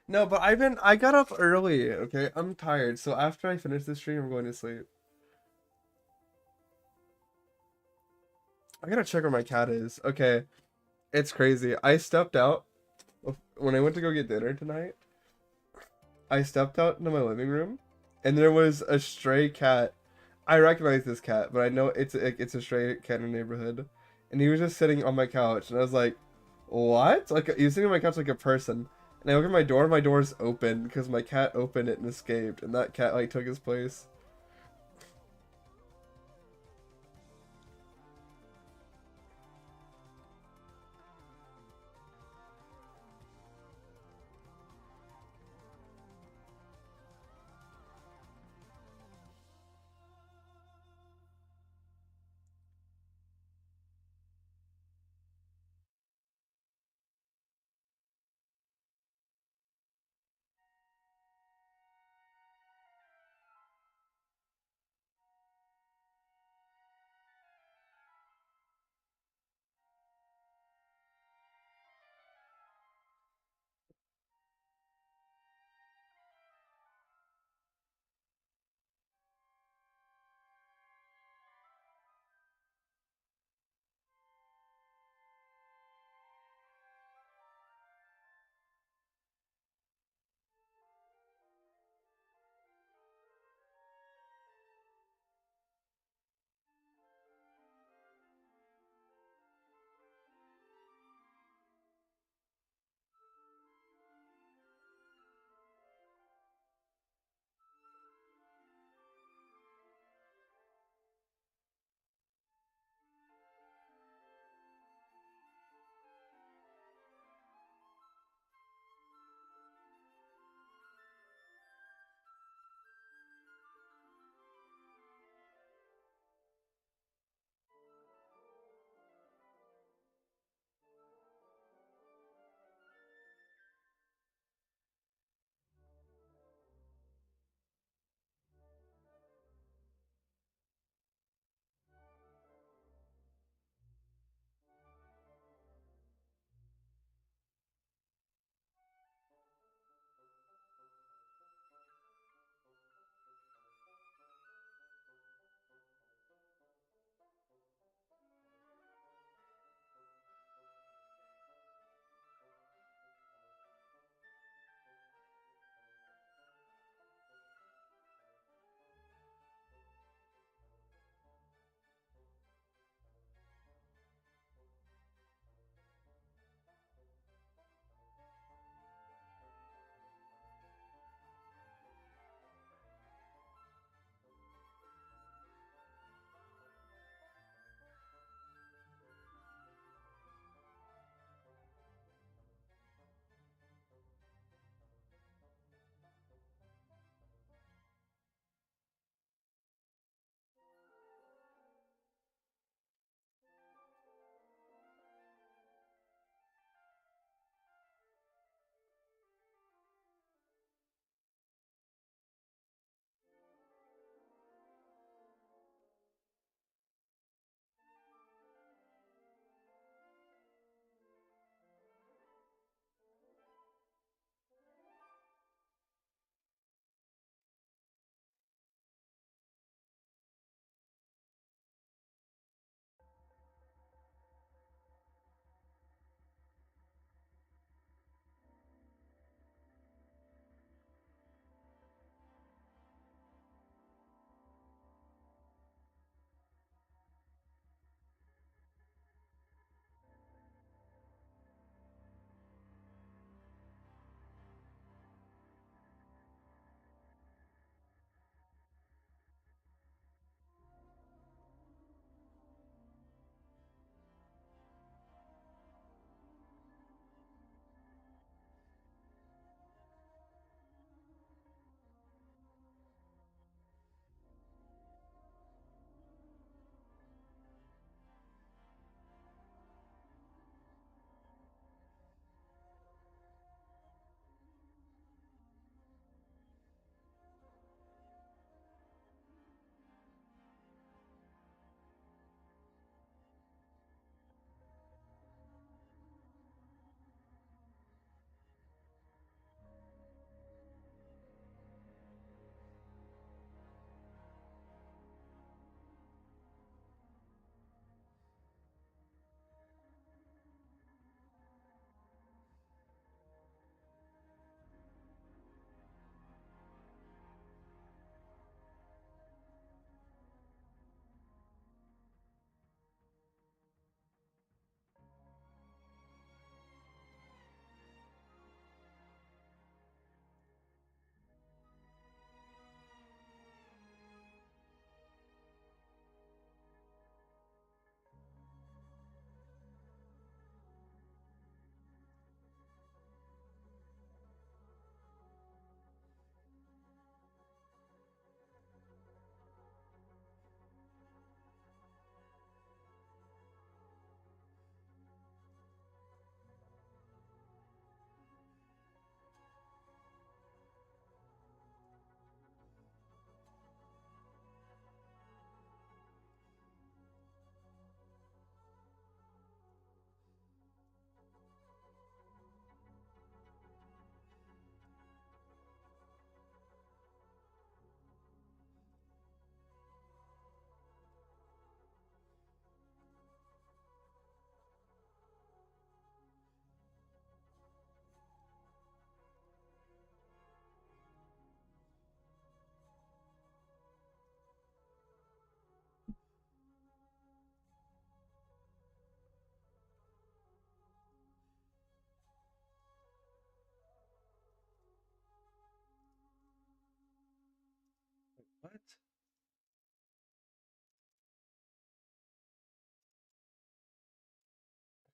No, but I got up early, okay? I'm tired, so after I finish this stream, I'm going to sleep. I gotta check where my cat is. Okay, it's crazy. I stepped out when I went to go get dinner tonight. I stepped out into my living room, and there was a stray cat. I recognize this cat, but I know it's a stray cat in the neighborhood, and he was just sitting on my couch, and I was like, "What?" Like he was sitting on my couch like a person, And I look at my door's open because my cat opened it and escaped, and that cat like took his place.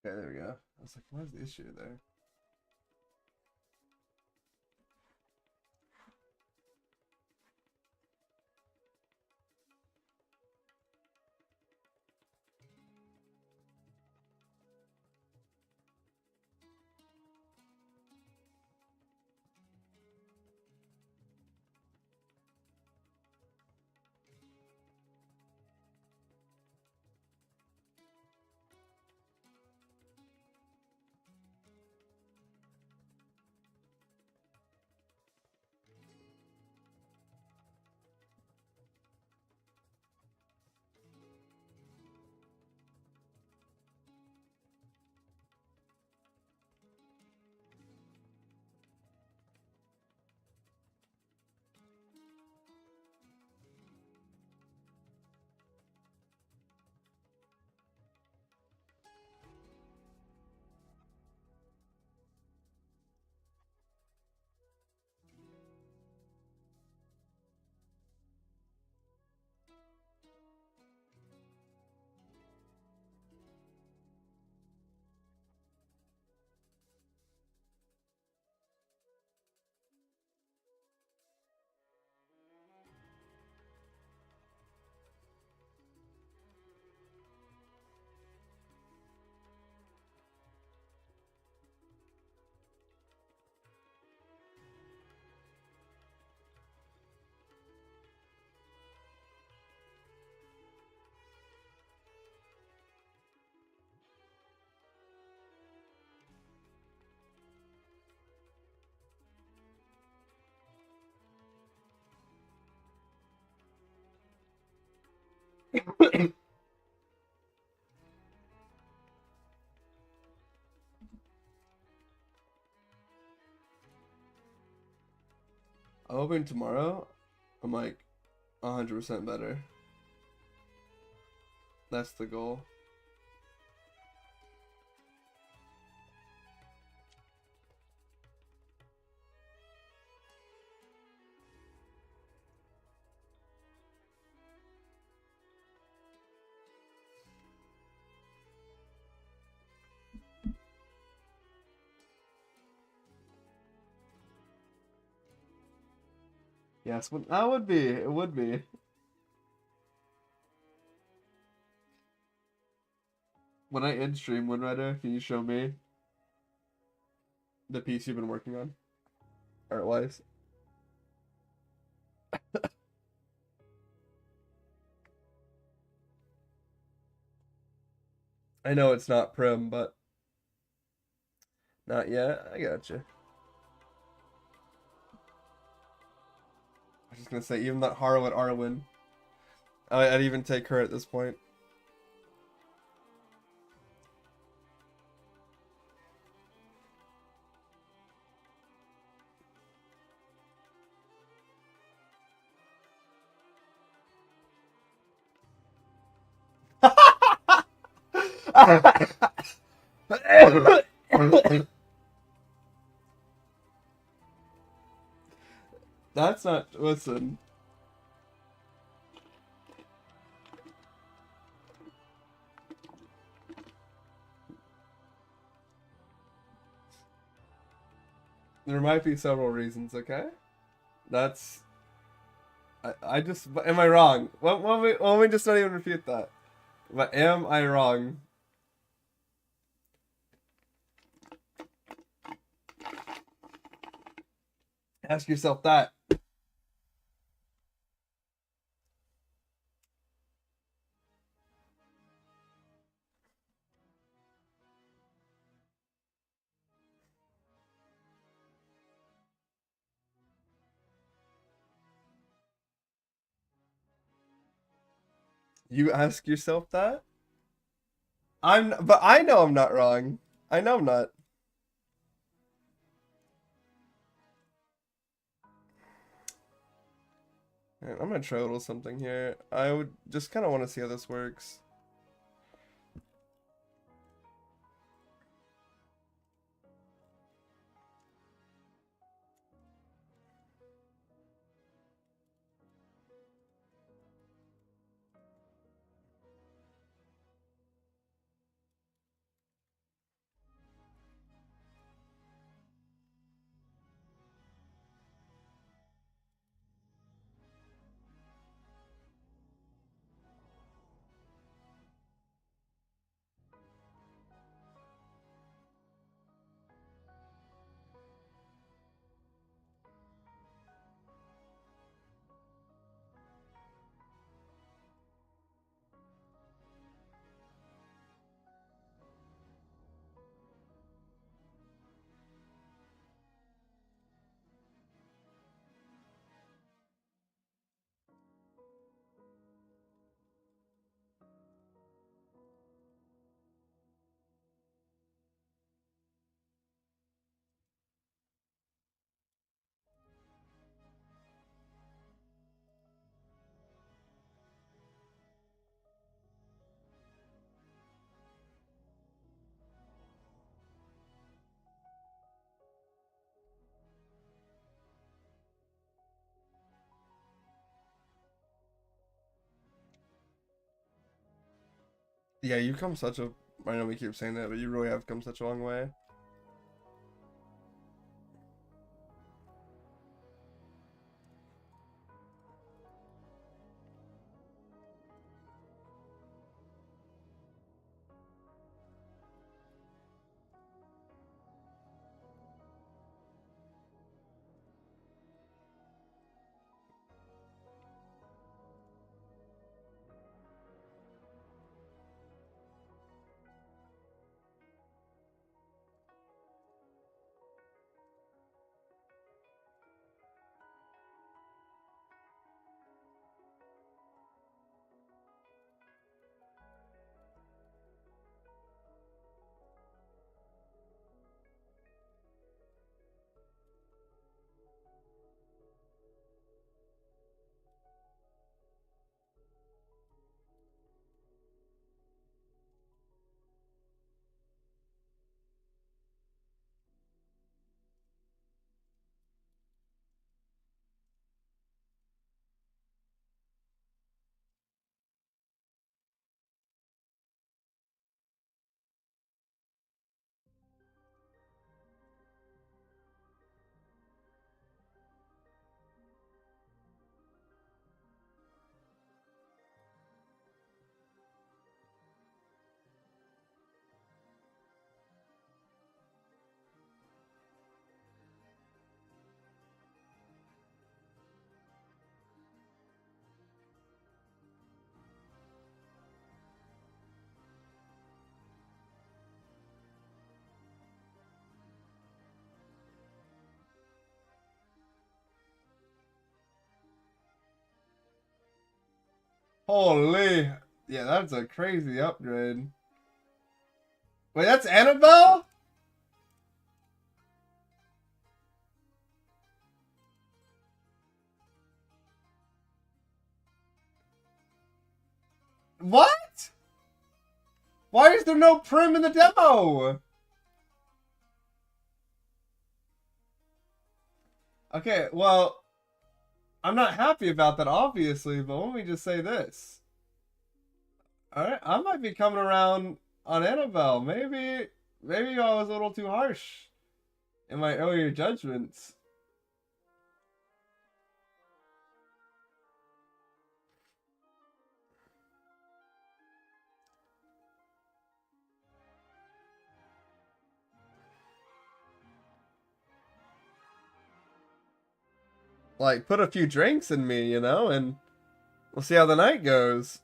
Okay, there we go. I was like, what is the issue there? I'm hoping tomorrow I'm like 100% better. That's the goal. Yes, that would be. It would be. When I end stream, Windrider, can you show me the piece you've been working on, art-wise? I know it's not prim, but not yet. I gotcha. I was just gonna say, even that Harwood Arwen, I'd even take her at this point. That's not. Listen. There might be several reasons, okay? That's. I just. Am I wrong? Let me just not even refute that. But am I wrong? Ask yourself that. You ask yourself that? But I know I'm not wrong. I know I'm not. Man, I'm gonna try a little something here. I would just kind of want to see how this works. Yeah, you come such a. I know we keep saying that, but you really have come such a long way. Holy. Yeah, that's a crazy upgrade. Wait, that's Annabelle? What? Why is there no Prim in the demo? Okay, well, I'm not happy about that, obviously, but let me just say this. Alright, I might be coming around on Annabelle. Maybe I was a little too harsh in my earlier judgments. Like, put a few drinks in me, you know, and we'll see how the night goes.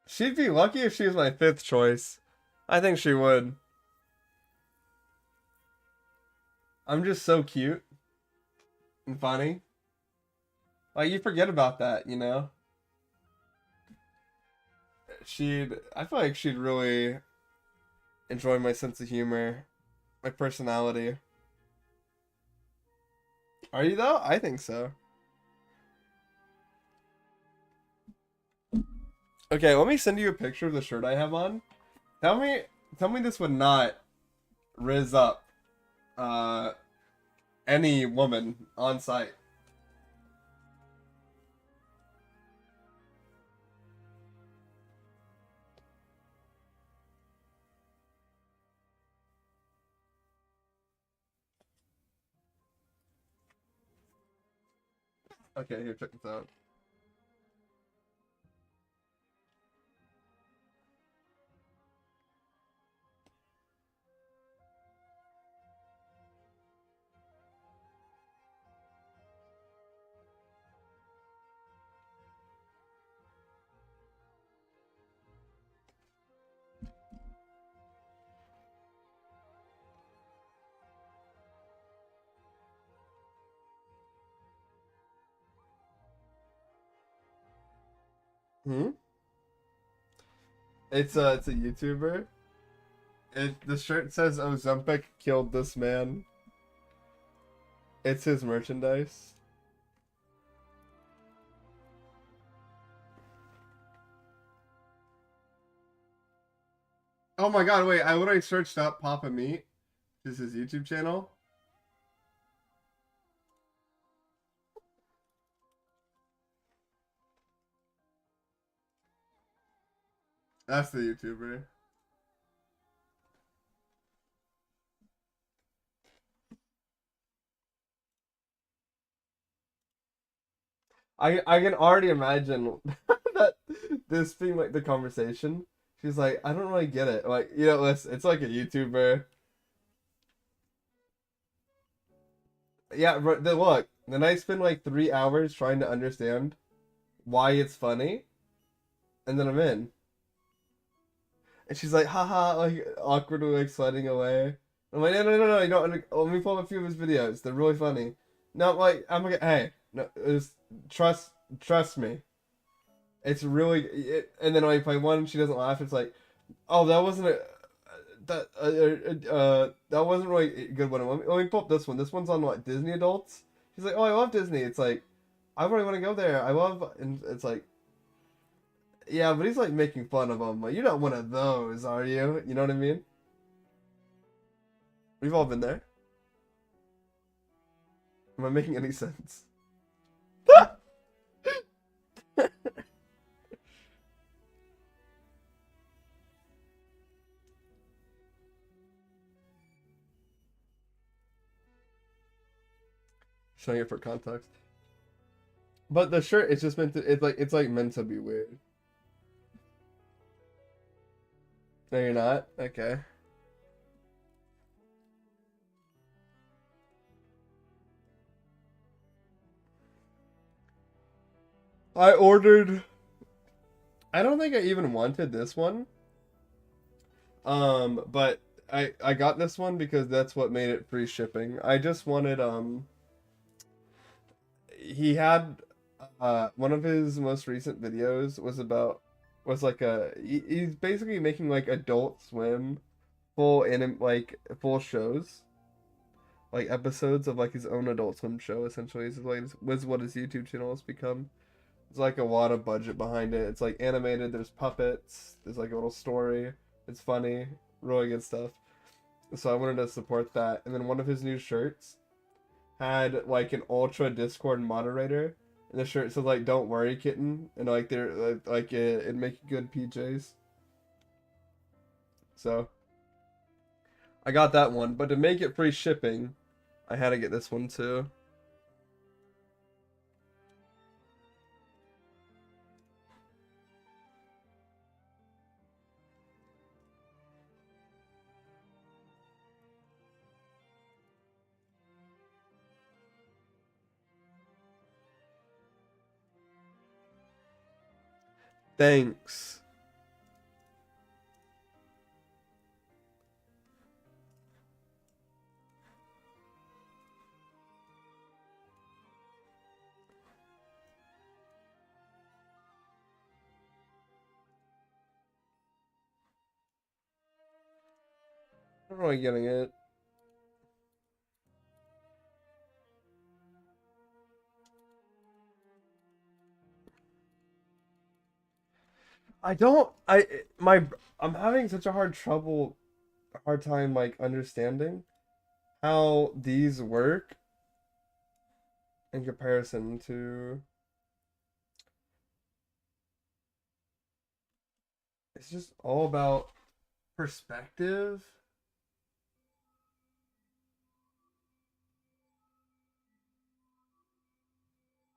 She'd be lucky if she was my fifth choice. I think she would. I'm just so cute and funny. Like, you forget about that, you know? I feel like she'd really enjoy my sense of humor, my personality. Are you though? I think so. Okay, let me send you a picture of the shirt I have on. Tell me this would not riz up any woman on site. Okay, here, check this out. Hmm? It's a YouTuber. The shirt says Ozempic killed this man. It's his merchandise. Oh my god, wait, I literally searched up Papa Meat. This is his YouTube channel. That's the YouTuber. I can already imagine that this being like the conversation. She's like, I don't really get it. Like, you know, it's like a YouTuber. Yeah, but look, then I spend like 3 hours trying to understand why it's funny, and then I'm in. And she's like, haha, like awkwardly like sliding away. I'm like, no, you don't. Let me pull up a few of his videos. They're really funny. No, like I'm like, hey, no, just trust me. It's really, and then like if I one, she doesn't laugh. It's like, oh, that wasn't a that wasn't really a good one. Let me pull up this one. This one's on what, Disney Adults. She's like, oh, I love Disney. It's like, I really want to go there. I love, and it's like, yeah, but he's like making fun of him. Like, you're not one of those, are you? You know what I mean? We've all been there. Am I making any sense? Showing it for context. But the shirt is just meant to, it's like meant to be weird. No, you're not? Okay. I ordered, I don't think I even wanted this one. But I got this one because that's what made it free shipping. I just wanted, he had, one of his most recent videos was like he's basically making like Adult Swim full shows, like episodes of like his own Adult Swim show. Essentially, is like was what his YouTube channel has become. There's like a lot of budget behind it. It's like animated. There's puppets. There's like a little story. It's funny, really good stuff. So I wanted to support that. And then one of his new shirts had like an ultra Discord moderator. And the shirt said like "Don't worry, kitten," and like they're like it make good PJs. So I got that one, but to make it free shipping, I had to get this one too. Thanks. I'm really getting it. I don't. I'm having such a hard time like understanding how these work in comparison to. It's just all about perspective.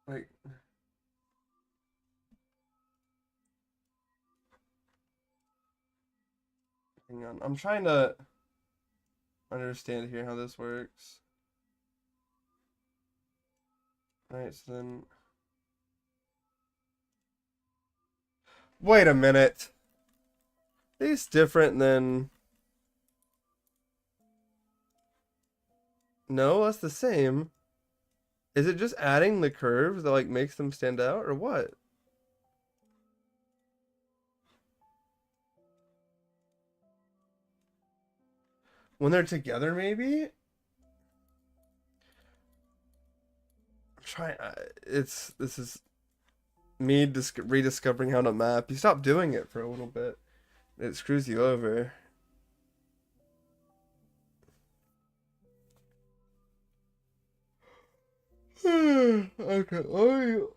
Like, hang on. I'm trying to understand here how this works. Alright, so then. Wait a minute. These different than. No, that's the same. Is it just adding the curves that like makes them stand out or what? When they're together, maybe? I'm trying. This is me rediscovering how to map. You stop doing it for a little bit, it screws you over. Okay. Oh,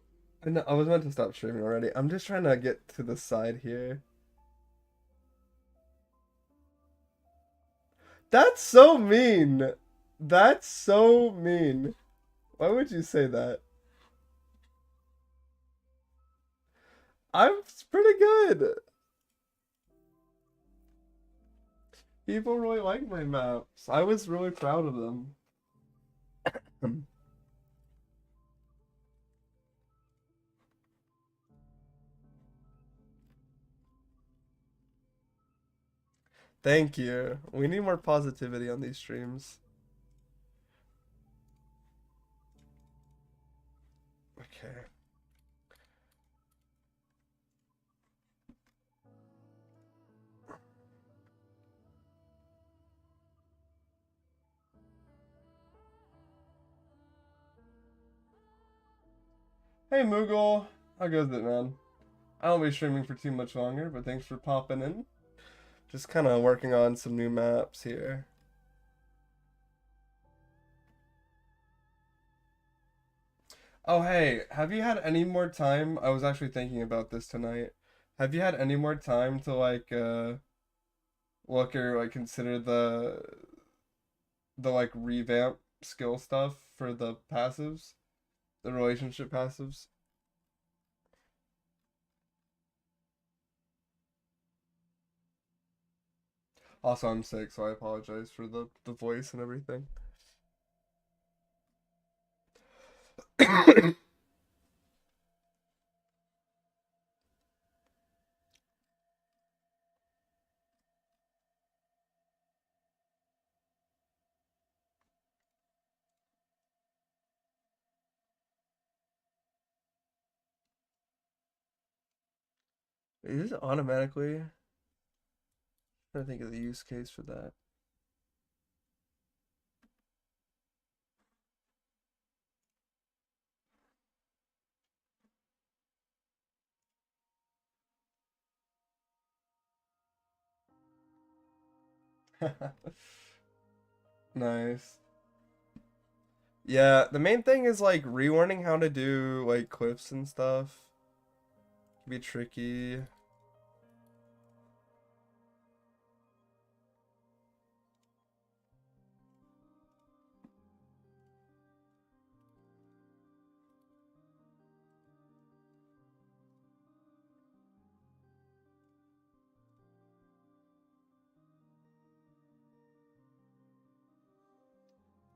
I was meant to stop streaming already. I'm just trying to get to the side here. That's so mean. That's so mean. Why would you say that? I'm pretty good. People really like my maps. I was really proud of them. Thank you. We need more positivity on these streams. Okay. Hey Moogle, how goes it, man? I won't be streaming for too much longer, but thanks for popping in. Just kind of working on some new maps here. Oh, hey, have you had any more time? I was actually thinking about this tonight. Have you had any more time to look or like consider the like revamp skill stuff for the passives, the relationship passives? Also, I'm sick, so I apologize for the voice and everything. Is it automatically? I'm trying to think of the use case for that. Nice. Yeah, the main thing is like relearning how to do like clips and stuff. Can be tricky.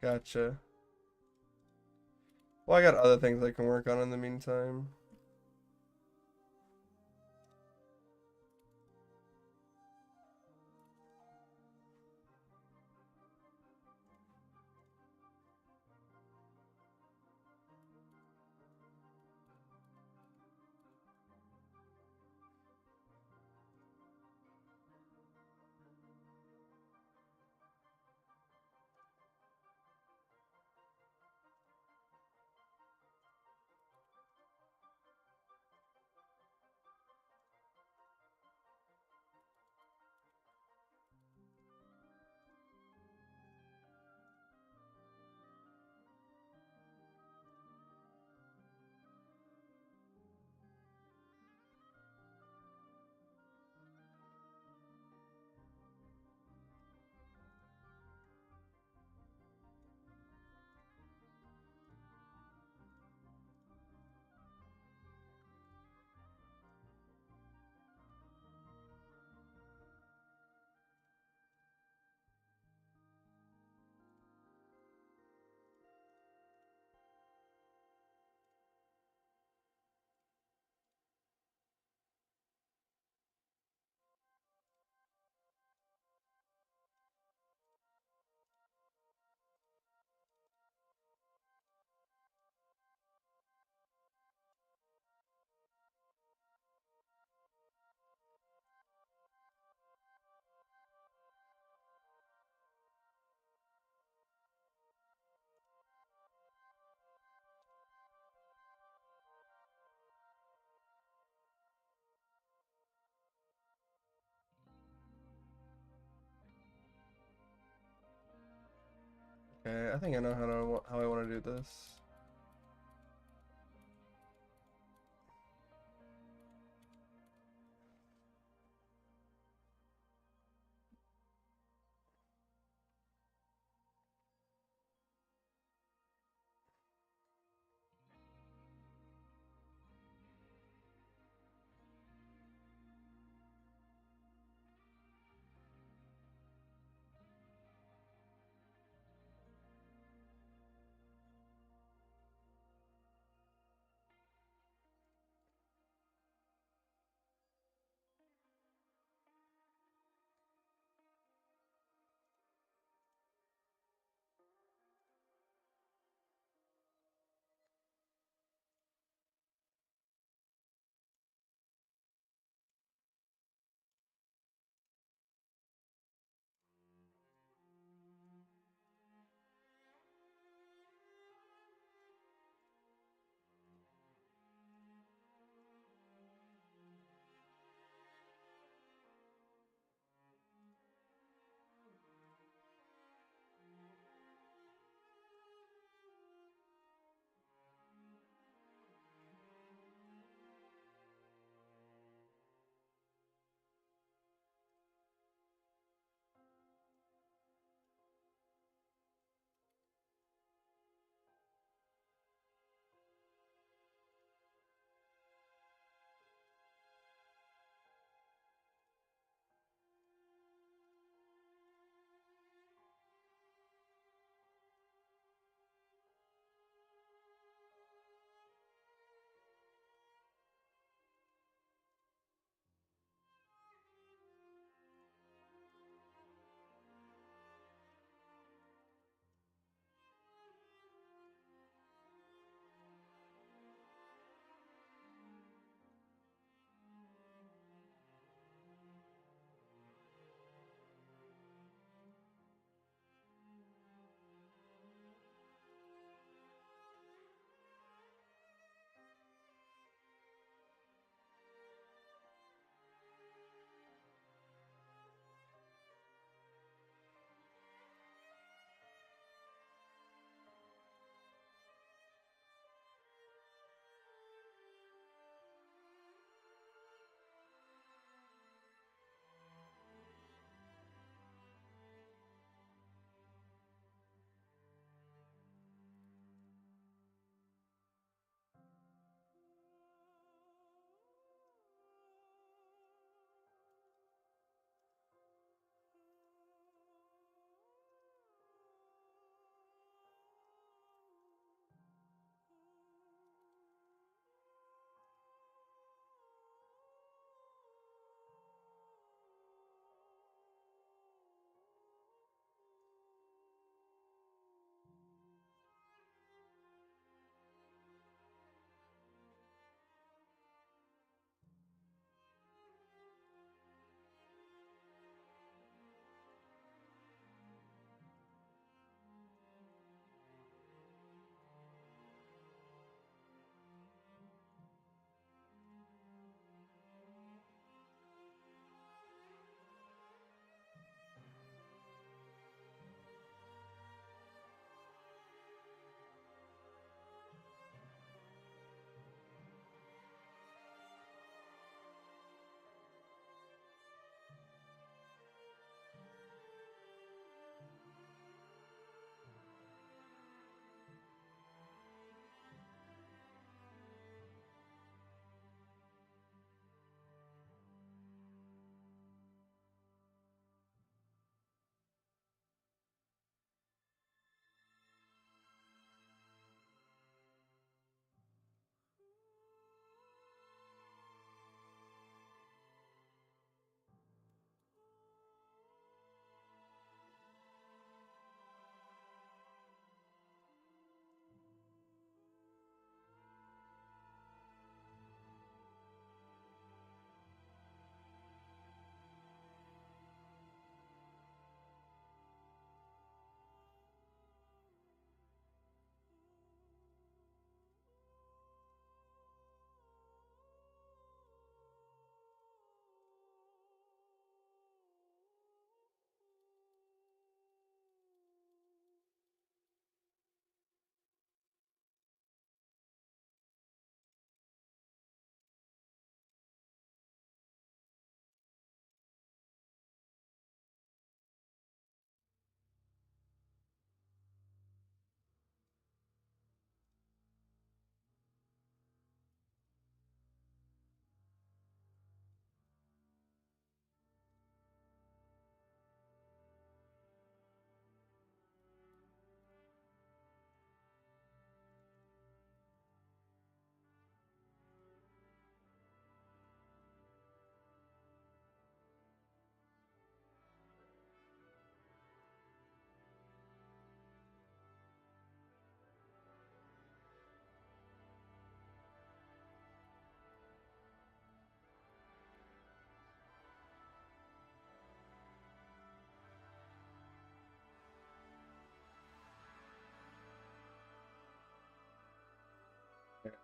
Gotcha. Well, I got other things I can work on in the meantime. Okay, I think I know how I want to do this.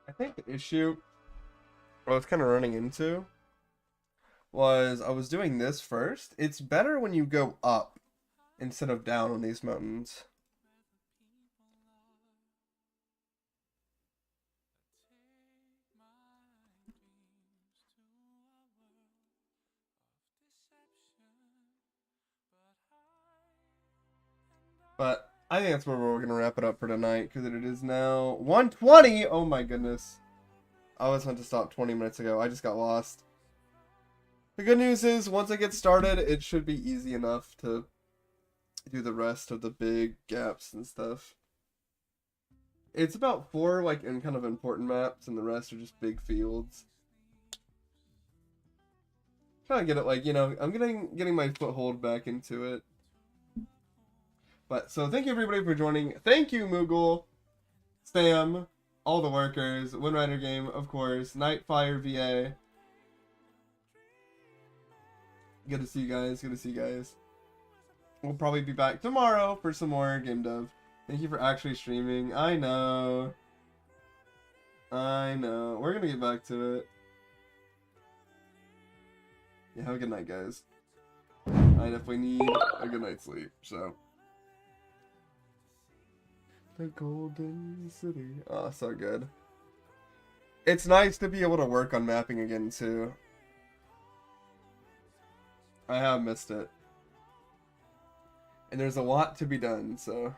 I think the issue I was kind of running into was I was doing this first. It's better when you go up instead of down on these mountains. But I think that's where we're going to wrap it up for tonight, because it is now 1:20. Oh my goodness. I was meant to stop 20 minutes ago. I just got lost. The good news is, once I get started, it should be easy enough to do the rest of the big gaps and stuff. It's about 4, like, in kind of important maps, and the rest are just big fields. Trying to get it, like, you know, I'm getting my foothold back into it. But, so thank you everybody for joining. Thank you, Moogle, Sam, all the workers, Windrider Game, of course, Nightfire VA. Good to see you guys, good to see you guys. We'll probably be back tomorrow for some more game dev. Thank you for actually streaming. I know. We're gonna get back to it. Yeah, have a good night, guys. I definitely need a good night's sleep, so. The Golden City. Oh, so good. It's nice to be able to work on mapping again, too. I have missed it. And there's a lot to be done, so.